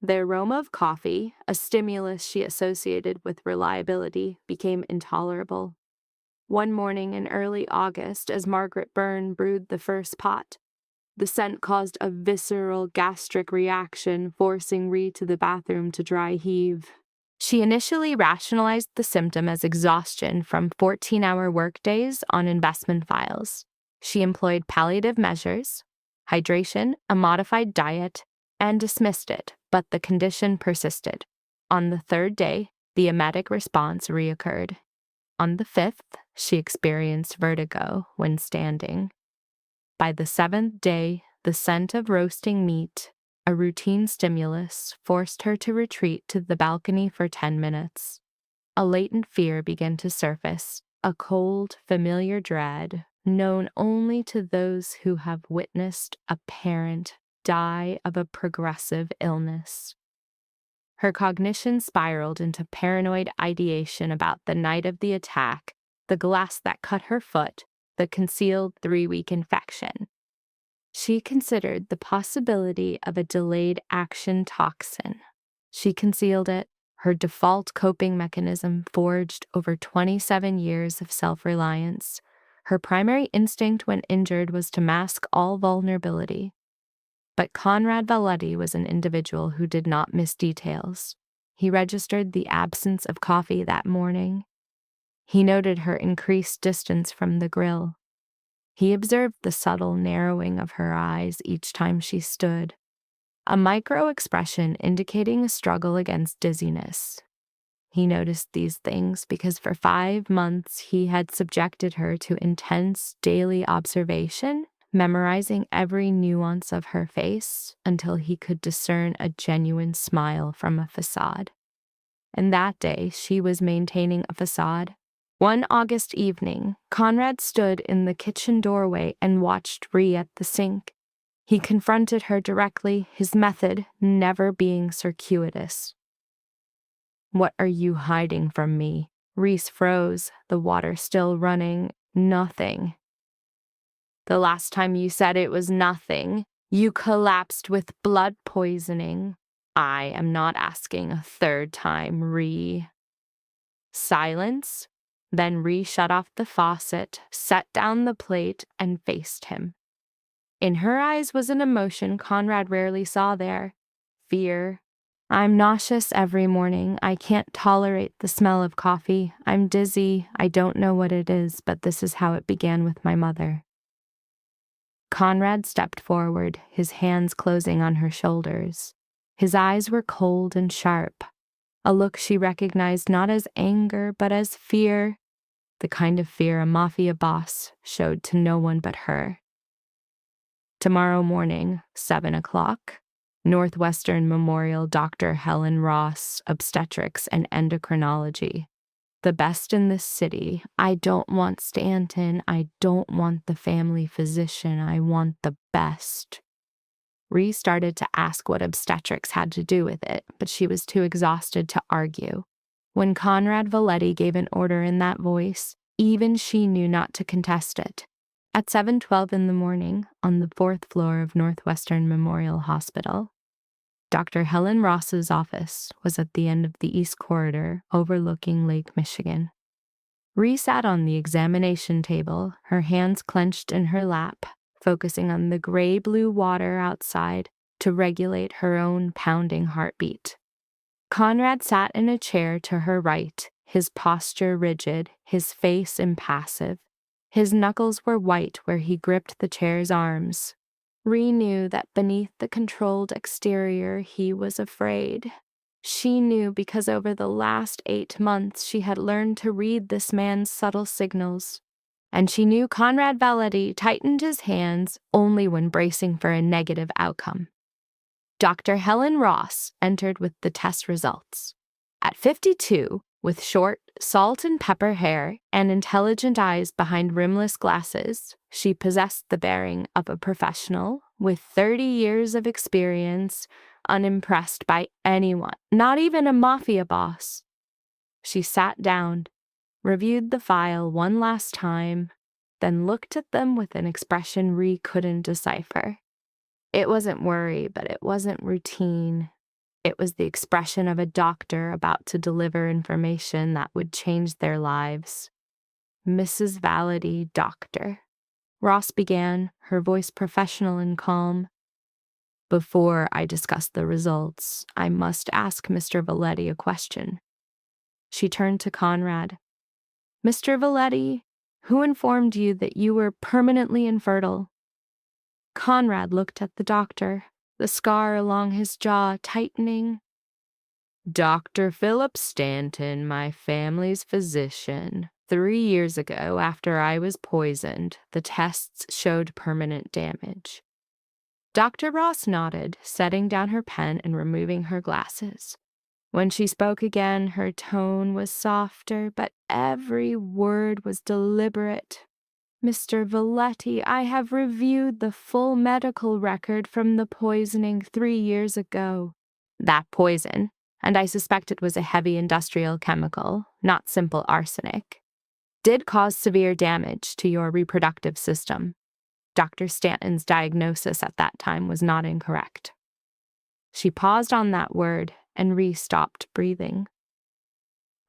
The aroma of coffee, a stimulus she associated with reliability, became intolerable. One morning in early August, as Margaret Byrne brewed the first pot, the scent caused a visceral gastric reaction, forcing Ree to the bathroom to dry heave. She initially rationalized the symptom as exhaustion from 14-hour workdays on investment files. She employed palliative measures, hydration, a modified diet, and dismissed it, but the condition persisted. On the 3rd day, the emetic response reoccurred. On the 5th, she experienced vertigo when standing. By the 7th day, the scent of roasting meat, a routine stimulus, forced her to retreat to the balcony for 10 minutes. A latent fear began to surface, a cold, familiar dread, known only to those who have witnessed a parent die of a progressive illness. Her cognition spiraled into paranoid ideation about the night of the attack, the glass that cut her foot, the concealed 3-week infection. She considered the possibility of a delayed action toxin. She concealed it, her default coping mechanism forged over 27 years of self-reliance. Her primary instinct when injured was to mask all vulnerability. But Conrad Valetti was an individual who did not miss details. He registered the absence of coffee that morning. He noted her increased distance from the grill. He observed the subtle narrowing of her eyes each time she stood, a micro-expression indicating a struggle against dizziness. He noticed these things because for 5 months he had subjected her to intense daily observation, memorizing every nuance of her face until he could discern a genuine smile from a facade. And that day, she was maintaining a facade. One August evening, Conrad stood in the kitchen doorway and watched Ree at the sink. He confronted her directly, his method never being circuitous. "What are you hiding from me?" Reese froze, the water still running. "Nothing." "The last time you said it was nothing, you collapsed with blood poisoning. I am not asking a 3rd time, Ree." Silence. Then Ree shut off the faucet, set down the plate, and faced him. In her eyes was an emotion Conrad rarely saw there. Fear. "I'm nauseous every morning. I can't tolerate the smell of coffee. I'm dizzy. I don't know what it is, but this is how it began with my mother." Conrad stepped forward, his hands closing on her shoulders. His eyes were cold and sharp, a look she recognized not as anger but as fear, the kind of fear a Mafia boss showed to no one but her. "Tomorrow morning, 7 o'clock, Northwestern Memorial Dr. Helen Ross, Obstetrics and Endocrinology. The best in this city. I don't want Stanton. I don't want the family physician. I want the best." Ree started to ask what obstetrics had to do with it, but she was too exhausted to argue. When Conrad Valetti gave an order in that voice, even she knew not to contest it. At 7:12 in the morning, on the 4th floor of Northwestern Memorial Hospital, Dr. Helen Ross's office was at the end of the East Corridor overlooking Lake Michigan. Ree sat on the examination table, her hands clenched in her lap, focusing on the gray-blue water outside to regulate her own pounding heartbeat. Conrad sat in a chair to her right, his posture rigid, his face impassive. His knuckles were white where he gripped the chair's arms. Ree knew that beneath the controlled exterior he was afraid. She knew because over the last 8 months she had learned to read this man's subtle signals. And she knew Conrad Valetti tightened his hands only when bracing for a negative outcome. Dr. Helen Ross entered with the test results. At 52, with short, salt and pepper hair and intelligent eyes behind rimless glasses, she possessed the bearing of a professional with 30 years of experience, unimpressed by anyone, not even a mafia boss. She sat down, reviewed the file one last time, then looked at them with an expression Ree couldn't decipher. It wasn't worry, but it wasn't routine. It was the expression of a doctor about to deliver information that would change their lives. Mrs. Valetti, doctor. Ross began, her voice professional and calm. Before I discuss the results, I must ask Mr. Valetti a question. She turned to Conrad. Mr. Valetti, who informed you that you were permanently infertile? Conrad looked at the doctor, the scar along his jaw tightening. Dr. Philip Stanton, my family's physician. 3 years ago, after I was poisoned, the tests showed permanent damage. Dr. Ross nodded, setting down her pen and removing her glasses. When she spoke again, her tone was softer, but every word was deliberate. Mr. Valetti, I have reviewed the full medical record from the poisoning 3 years ago. That poison, and I suspect it was a heavy industrial chemical, not simple arsenic, did cause severe damage to your reproductive system. Dr. Stanton's diagnosis at that time was not incorrect. She paused on that word, and Ree stopped breathing.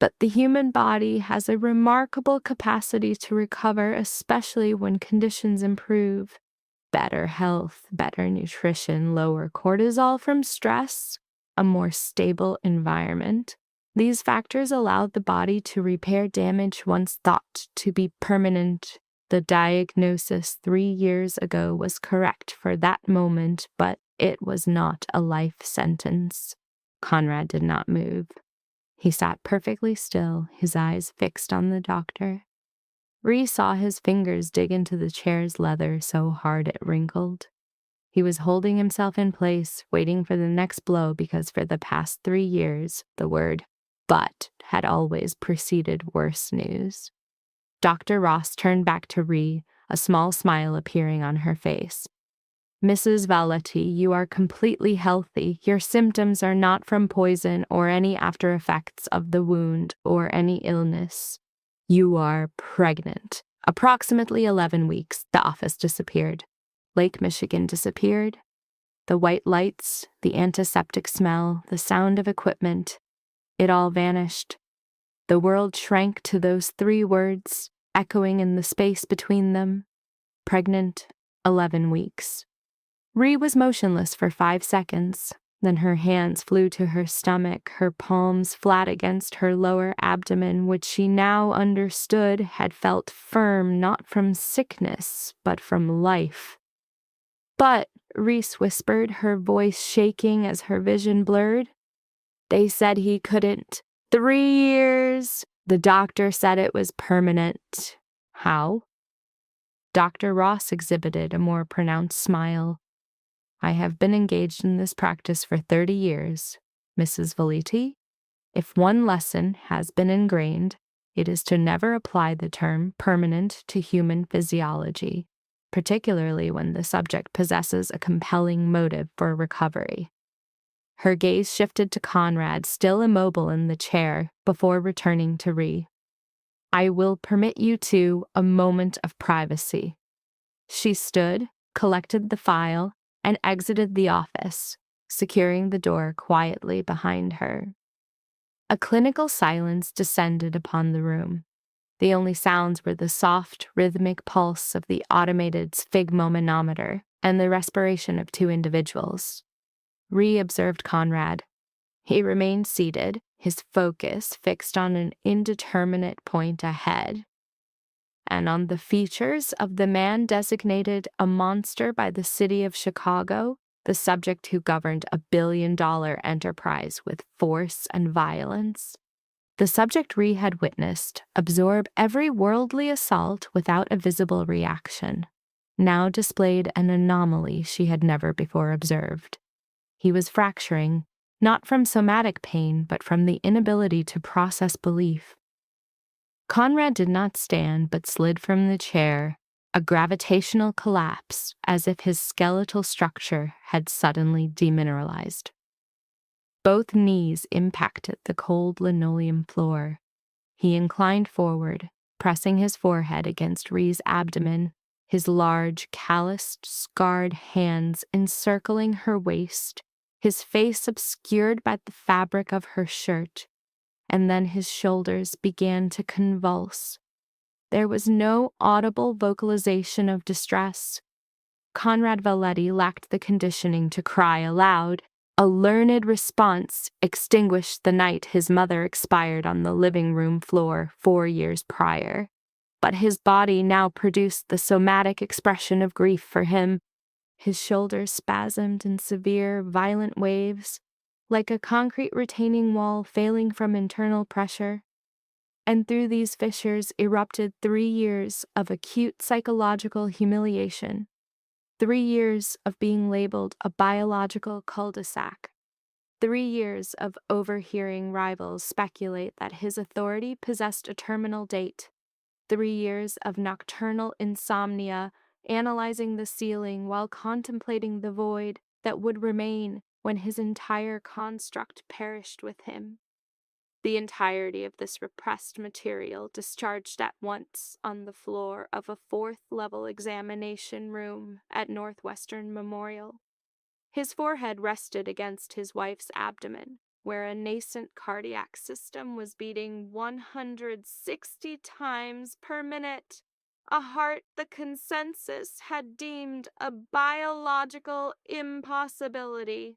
But the human body has a remarkable capacity to recover, especially when conditions improve. Better health, better nutrition, lower cortisol from stress, a more stable environment. These factors allow the body to repair damage once thought to be permanent. The diagnosis 3 years ago was correct for that moment, but it was not a life sentence. Conrad did not move. He sat perfectly still, his eyes fixed on the doctor. Ree saw his fingers dig into the chair's leather so hard it wrinkled. He was holding himself in place, waiting for the next blow because for the past 3 years, the word "but" had always preceded worse news. Dr. Ross turned back to Ree, a small smile appearing on her face. Mrs. Valetti, you are completely healthy. Your symptoms are not from poison or any after effects of the wound or any illness. You are pregnant. Approximately 11 weeks, the office disappeared. Lake Michigan disappeared. The white lights, the antiseptic smell, the sound of equipment, it all vanished. The world shrank to those 3 words, echoing in the space between them. Pregnant, 11 weeks. Ree was motionless for 5 seconds. Then her hands flew to her stomach, her palms flat against her lower abdomen, which she now understood had felt firm not from sickness, but from life. But, Reese whispered, her voice shaking as her vision blurred, they said he couldn't. 3 years! The doctor said it was permanent. How? Dr. Ross exhibited a more pronounced smile. I have been engaged in this practice for 30 years, Mrs. Valetti. If one lesson has been ingrained, it is to never apply the term permanent to human physiology, particularly when the subject possesses a compelling motive for recovery. Her gaze shifted to Conrad, still immobile in the chair, before returning to Ree. I will permit you a moment of privacy. She stood, collected the file, and exited the office, securing the door quietly behind her. A clinical silence descended upon the room. The only sounds were the soft, rhythmic pulse of the automated sphygmomanometer and the respiration of two individuals. Ree observed Conrad. He remained seated, his focus fixed on an indeterminate point ahead. And on the features of the man designated a monster by the city of Chicago, the subject who governed a billion-dollar enterprise with force and violence. The subject Ree had witnessed absorb every worldly assault without a visible reaction, now displayed an anomaly she had never before observed. He was fracturing, not from somatic pain, but from the inability to process belief. Conrad did not stand, but slid from the chair, a gravitational collapse, as if his skeletal structure had suddenly demineralized. Both knees impacted the cold linoleum floor. He inclined forward, pressing his forehead against Ree's abdomen, his large, calloused, scarred hands encircling her waist, his face obscured by the fabric of her shirt, and then his shoulders began to convulse. There was no audible vocalization of distress. Conrad Valetti lacked the conditioning to cry aloud. A learned response extinguished the night his mother expired on the living room floor 4 years prior. But his body now produced the somatic expression of grief for him. His shoulders spasmed in severe, violent waves, like a concrete retaining wall failing from internal pressure. And through these fissures erupted 3 years of acute psychological humiliation. 3 years of being labeled a biological cul-de-sac. 3 years of overhearing rivals speculate that his authority possessed a terminal date. 3 years of nocturnal insomnia, analyzing the ceiling while contemplating the void that would remain when his entire construct perished with him. The entirety of this repressed material discharged at once on the floor of a 4th-level examination room at Northwestern Memorial. His forehead rested against his wife's abdomen, where a nascent cardiac system was beating 160 times per minute, a heart the consensus had deemed a biological impossibility.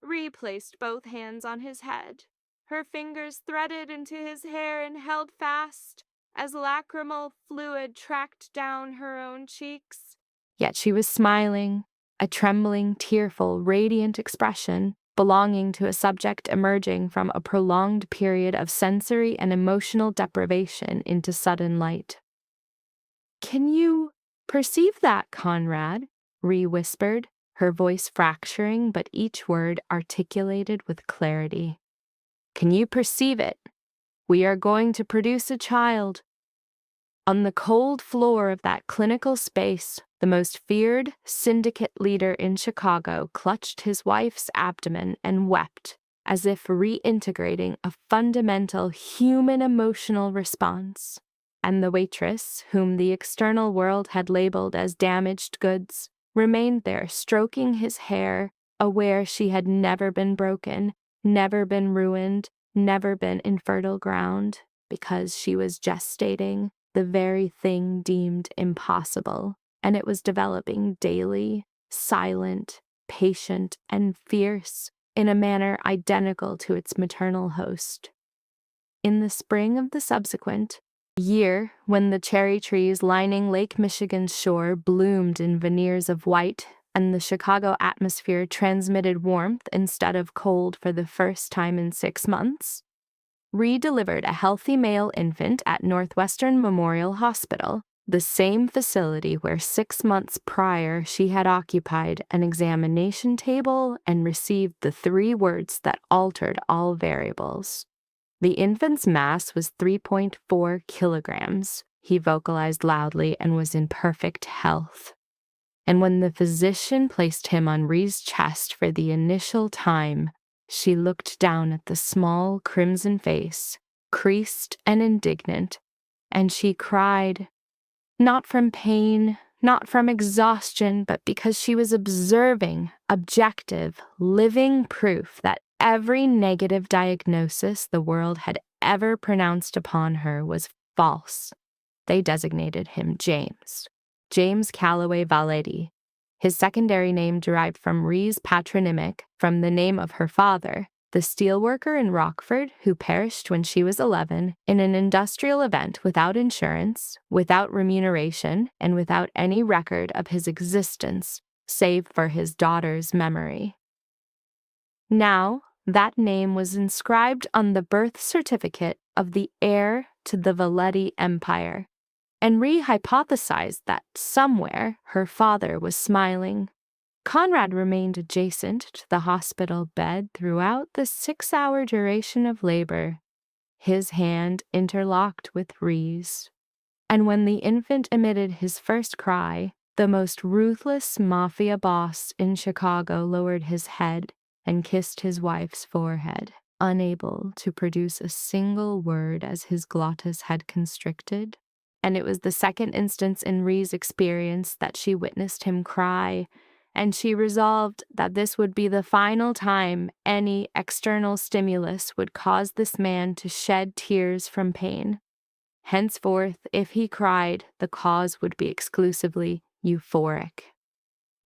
Ree placed both hands on his head. Her fingers threaded into his hair and held fast as lacrimal fluid tracked down her own cheeks. Yet she was smiling, a trembling, tearful, radiant expression belonging to a subject emerging from a prolonged period of sensory and emotional deprivation into sudden light. "Can you perceive that, Conrad?" Ree whispered, her voice fracturing but each word articulated with clarity. "Can you perceive it? We are going to produce a child." On the cold floor of that clinical space, the most feared syndicate leader in Chicago clutched his wife's abdomen and wept, as if reintegrating a fundamental human emotional response. And the waitress, whom the external world had labeled as damaged goods, remained there stroking his hair, aware she had never been broken, never been ruined, never been infertile ground, because she was gestating the very thing deemed impossible, and it was developing daily, silent, patient, and fierce, in a manner identical to its maternal host. In the spring of the subsequent year, when the cherry trees lining Lake Michigan's shore bloomed in veneers of white, and the Chicago atmosphere transmitted warmth instead of cold for the first time in 6 months, Ree delivered a healthy male infant at Northwestern Memorial Hospital, the same facility where 6 months prior she had occupied an examination table and received the 3 words that altered all variables. The infant's mass was 3.4 kilograms, he vocalized loudly, and was in perfect health. And when the physician placed him on Ree's chest for the initial time, she looked down at the small crimson face, creased and indignant, and she cried, not from pain, not from exhaustion, but because she was observing, objective, living proof that every negative diagnosis the world had ever pronounced upon her was false. They designated him James Calloway Valetti. His secondary name derived from Rhee's patronymic from the name of her father, the steelworker in Rockford who perished when she was 11 in an industrial event without insurance, without remuneration, and without any record of his existence, save for his daughter's memory. Now, that name was inscribed on the birth certificate of the heir to the Valetti empire, and Rhee hypothesized that somewhere her father was smiling. Conrad remained adjacent to the hospital bed throughout the 6-hour duration of labor, his hand interlocked with Rhee's. And when the infant emitted his first cry, the most ruthless Mafia boss in Chicago lowered his head and kissed his wife's forehead, unable to produce a single word as his glottis had constricted. And it was the second instance in Rhee's experience that she witnessed him cry, and she resolved that this would be the final time any external stimulus would cause this man to shed tears from pain. Henceforth, if he cried, the cause would be exclusively euphoric.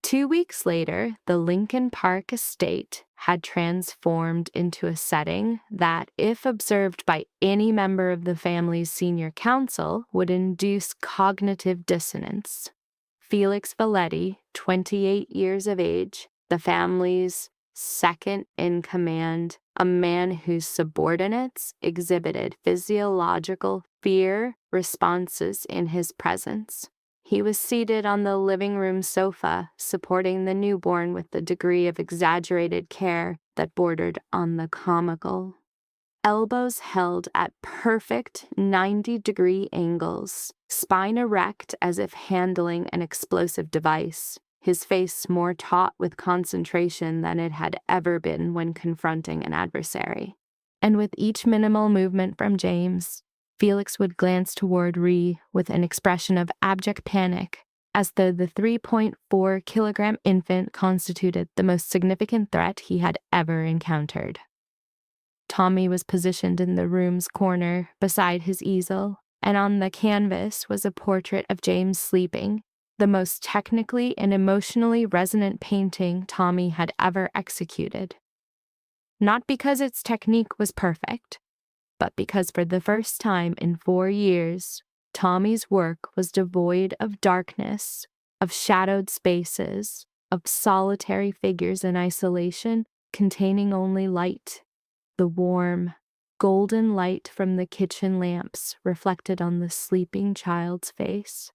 2 weeks later, the Lincoln Park estate had transformed into a setting that, if observed by any member of the family's senior council, would induce cognitive dissonance. Felix Valetti, 28 years of age, the family's second in command, a man whose subordinates exhibited physiological fear responses in his presence. He was seated on the living room sofa, supporting the newborn with the degree of exaggerated care that bordered on the comical. Elbows held at perfect 90-degree angles, spine erect as if handling an explosive device, his face more taut with concentration than it had ever been when confronting an adversary. And with each minimal movement from James, Felix would glance toward Rhee with an expression of abject panic, as though the 3.4-kilogram infant constituted the most significant threat he had ever encountered. Tommy was positioned in the room's corner beside his easel, and on the canvas was a portrait of James sleeping, the most technically and emotionally resonant painting Tommy had ever executed. Not because its technique was perfect, but because for the first time in 4 years, Tommy's work was devoid of darkness, of shadowed spaces, of solitary figures in isolation, containing only light, the warm, golden light from the kitchen lamps reflected on the sleeping child's face.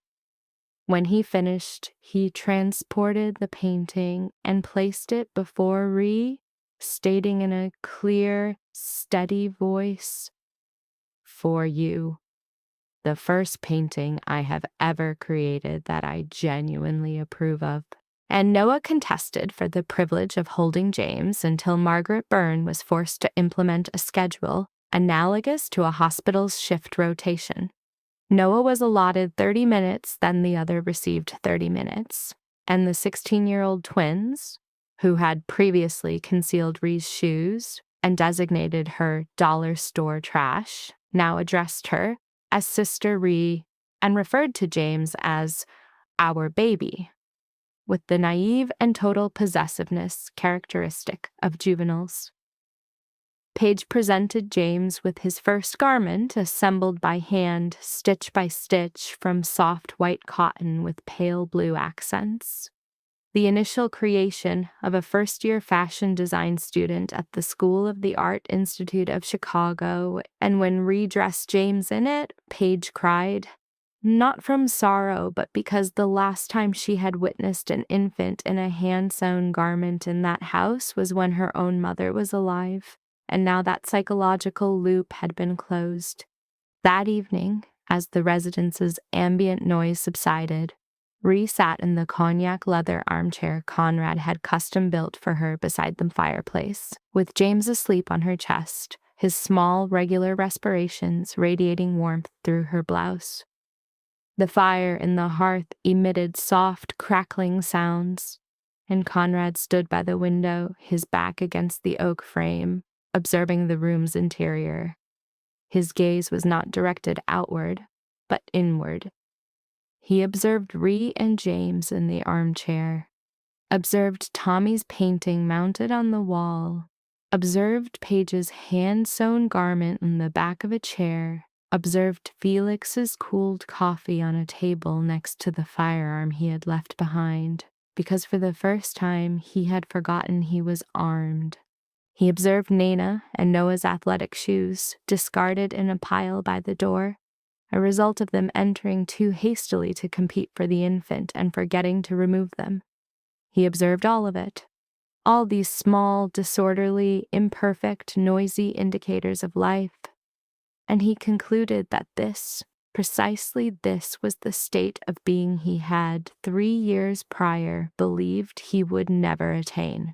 When he finished, he transported the painting and placed it before Rhee, stating in a clear, steady voice, "For you, the first painting I have ever created that I genuinely approve of." And Noah contested for the privilege of holding James until Margaret Byrne was forced to implement a schedule analogous to a hospital's shift rotation. Noah was allotted 30 minutes, then the other received 30 minutes. And the 16-year-old twins, who had previously concealed Rhee's shoes and designated her dollar store trash, now addressed her as Sister Rhee and referred to James as our baby, with the naive and total possessiveness characteristic of juveniles. Paige presented James with his first garment, assembled by hand, stitch by stitch, from soft white cotton with pale blue accents. The initial creation of a first-year fashion design student at the School of the Art Institute of Chicago, and when Rhee dressed James in it, Paige cried, not from sorrow, but because the last time she had witnessed an infant in a hand-sewn garment in that house was when her own mother was alive. And now that psychological loop had been closed. That evening, as the residence's ambient noise subsided, Rhee sat in the cognac leather armchair Conrad had custom built for her beside the fireplace, with James asleep on her chest, his small, regular respirations radiating warmth through her blouse. The fire in the hearth emitted soft, crackling sounds, and Conrad stood by the window, his back against the oak frame, observing the room's interior. His gaze was not directed outward, but inward. He observed Ree and James in the armchair, observed Tommy's painting mounted on the wall, observed Paige's hand-sewn garment in the back of a chair, observed Felix's cooled coffee on a table next to the firearm he had left behind, because for the first time he had forgotten he was armed. He observed Nana and Noah's athletic shoes, discarded in a pile by the door, a result of them entering too hastily to compete for the infant and forgetting to remove them. He observed all of it, all these small, disorderly, imperfect, noisy indicators of life, and he concluded that precisely this was the state of being he had 3 years prior believed he would never attain.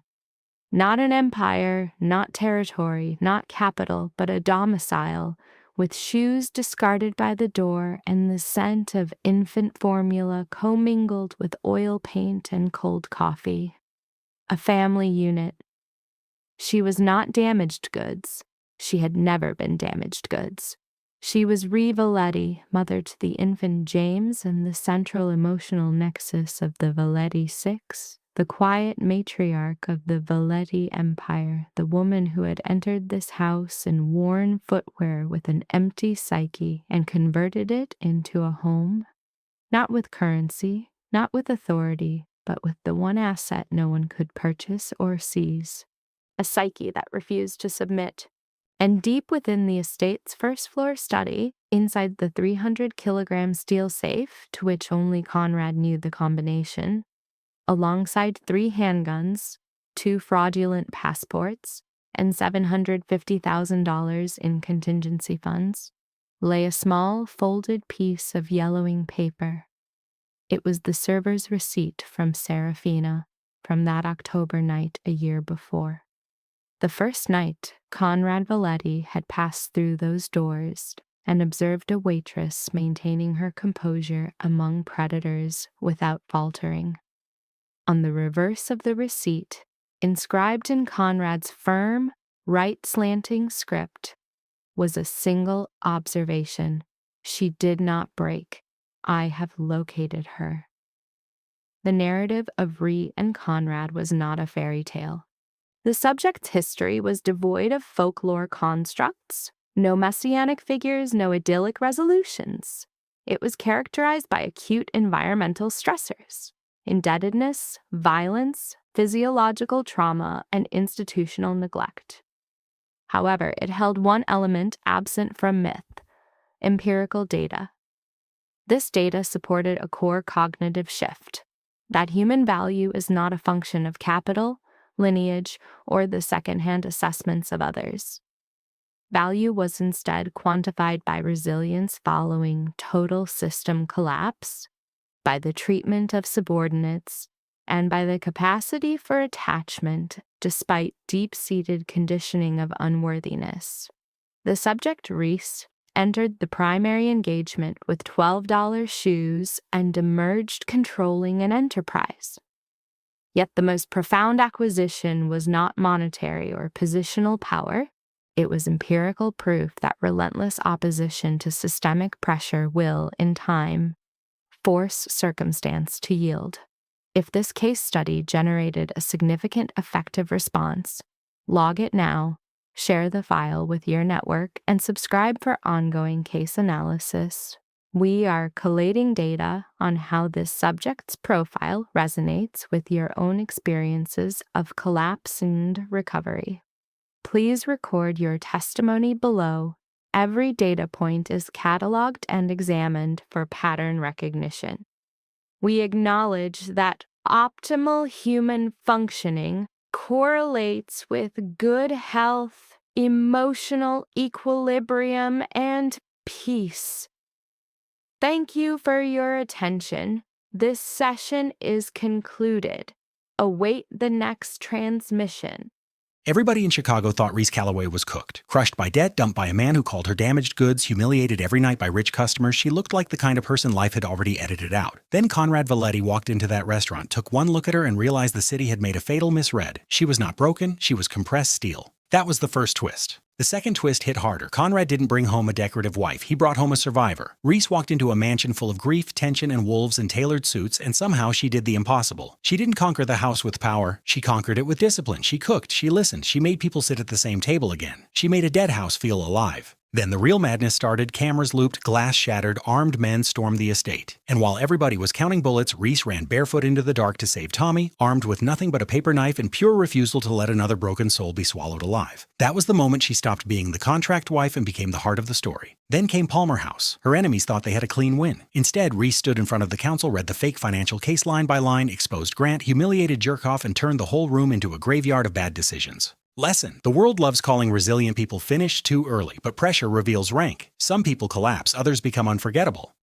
Not an empire, not territory, not capital, but a domicile, with shoes discarded by the door and the scent of infant formula commingled with oil paint and cold coffee. A family unit. She was not damaged goods. She had never been damaged goods. She was Ree Valetti, mother to the infant James and the central emotional nexus of the Valetti Six, the quiet matriarch of the Valetti Empire, the woman who had entered this house in worn footwear with an empty psyche and converted it into a home, not with currency, not with authority, but with the one asset no one could purchase or seize, a psyche that refused to submit. And deep within the estate's first-floor study, inside the 300-kilogram steel safe, to which only Conrad knew the combination, alongside 3 handguns, 2 fraudulent passports, and $750,000 in contingency funds, lay a small, folded piece of yellowing paper. It was the server's receipt from Serafina from that October night a year before. The first night, Conrad Valetti had passed through those doors and observed a waitress maintaining her composure among predators without faltering. On the reverse of the receipt, inscribed in Conrad's firm, right-slanting script, was a single observation. She did not break. I have located her. The narrative of Ree and Conrad was not a fairy tale. The subject's history was devoid of folklore constructs, no messianic figures, no idyllic resolutions. It was characterized by acute environmental stressors, indebtedness, violence, physiological trauma, and institutional neglect. However, it held one element absent from myth: empirical data. This data supported a core cognitive shift, that human value is not a function of capital, lineage, or the secondhand assessments of others. Value was instead quantified by resilience following total system collapse, by the treatment of subordinates, and by the capacity for attachment despite deep-seated conditioning of unworthiness. The subject, Reese, entered the primary engagement with $12 shoes and emerged controlling an enterprise. Yet the most profound acquisition was not monetary or positional power. It was empirical proof that relentless opposition to systemic pressure will, in time, force circumstance to yield. If this case study generated a significant effective response, log it now, share the file with your network, and subscribe for ongoing case analysis. We are collating data on how this subject's profile resonates with your own experiences of collapse and recovery. Please record your testimony below. Every data point is cataloged and examined for pattern recognition. We acknowledge that optimal human functioning correlates with good health, emotional equilibrium, and peace. Thank you for your attention. This session is concluded. Await the next transmission. Everybody in Chicago thought Reese Calloway was cooked. Crushed by debt, dumped by a man who called her damaged goods, humiliated every night by rich customers, she looked like the kind of person life had already edited out. Then Conrad Valetti walked into that restaurant, took one look at her, and realized the city had made a fatal misread. She was not broken, she was compressed steel. That was the first twist. The second twist hit harder. Conrad didn't bring home a decorative wife. He brought home a survivor. Reese walked into a mansion full of grief, tension, and wolves in tailored suits, and somehow she did the impossible. She didn't conquer the house with power. She conquered it with discipline. She cooked. She listened. She made people sit at the same table again. She made a dead house feel alive. Then the real madness started. Cameras looped, glass shattered, armed men stormed the estate. And while everybody was counting bullets, Reese ran barefoot into the dark to save Tommy, armed with nothing but a paper knife and pure refusal to let another broken soul be swallowed alive. That was the moment she stopped being the contract wife and became the heart of the story. Then came Palmer House. Her enemies thought they had a clean win. Instead, Reese stood in front of the council, read the fake financial case line by line, exposed Grant, humiliated Jerkoff, and turned the whole room into a graveyard of bad decisions. Lesson. The world loves calling resilient people finished too early, but pressure reveals rank. Some people collapse, others become unforgettable.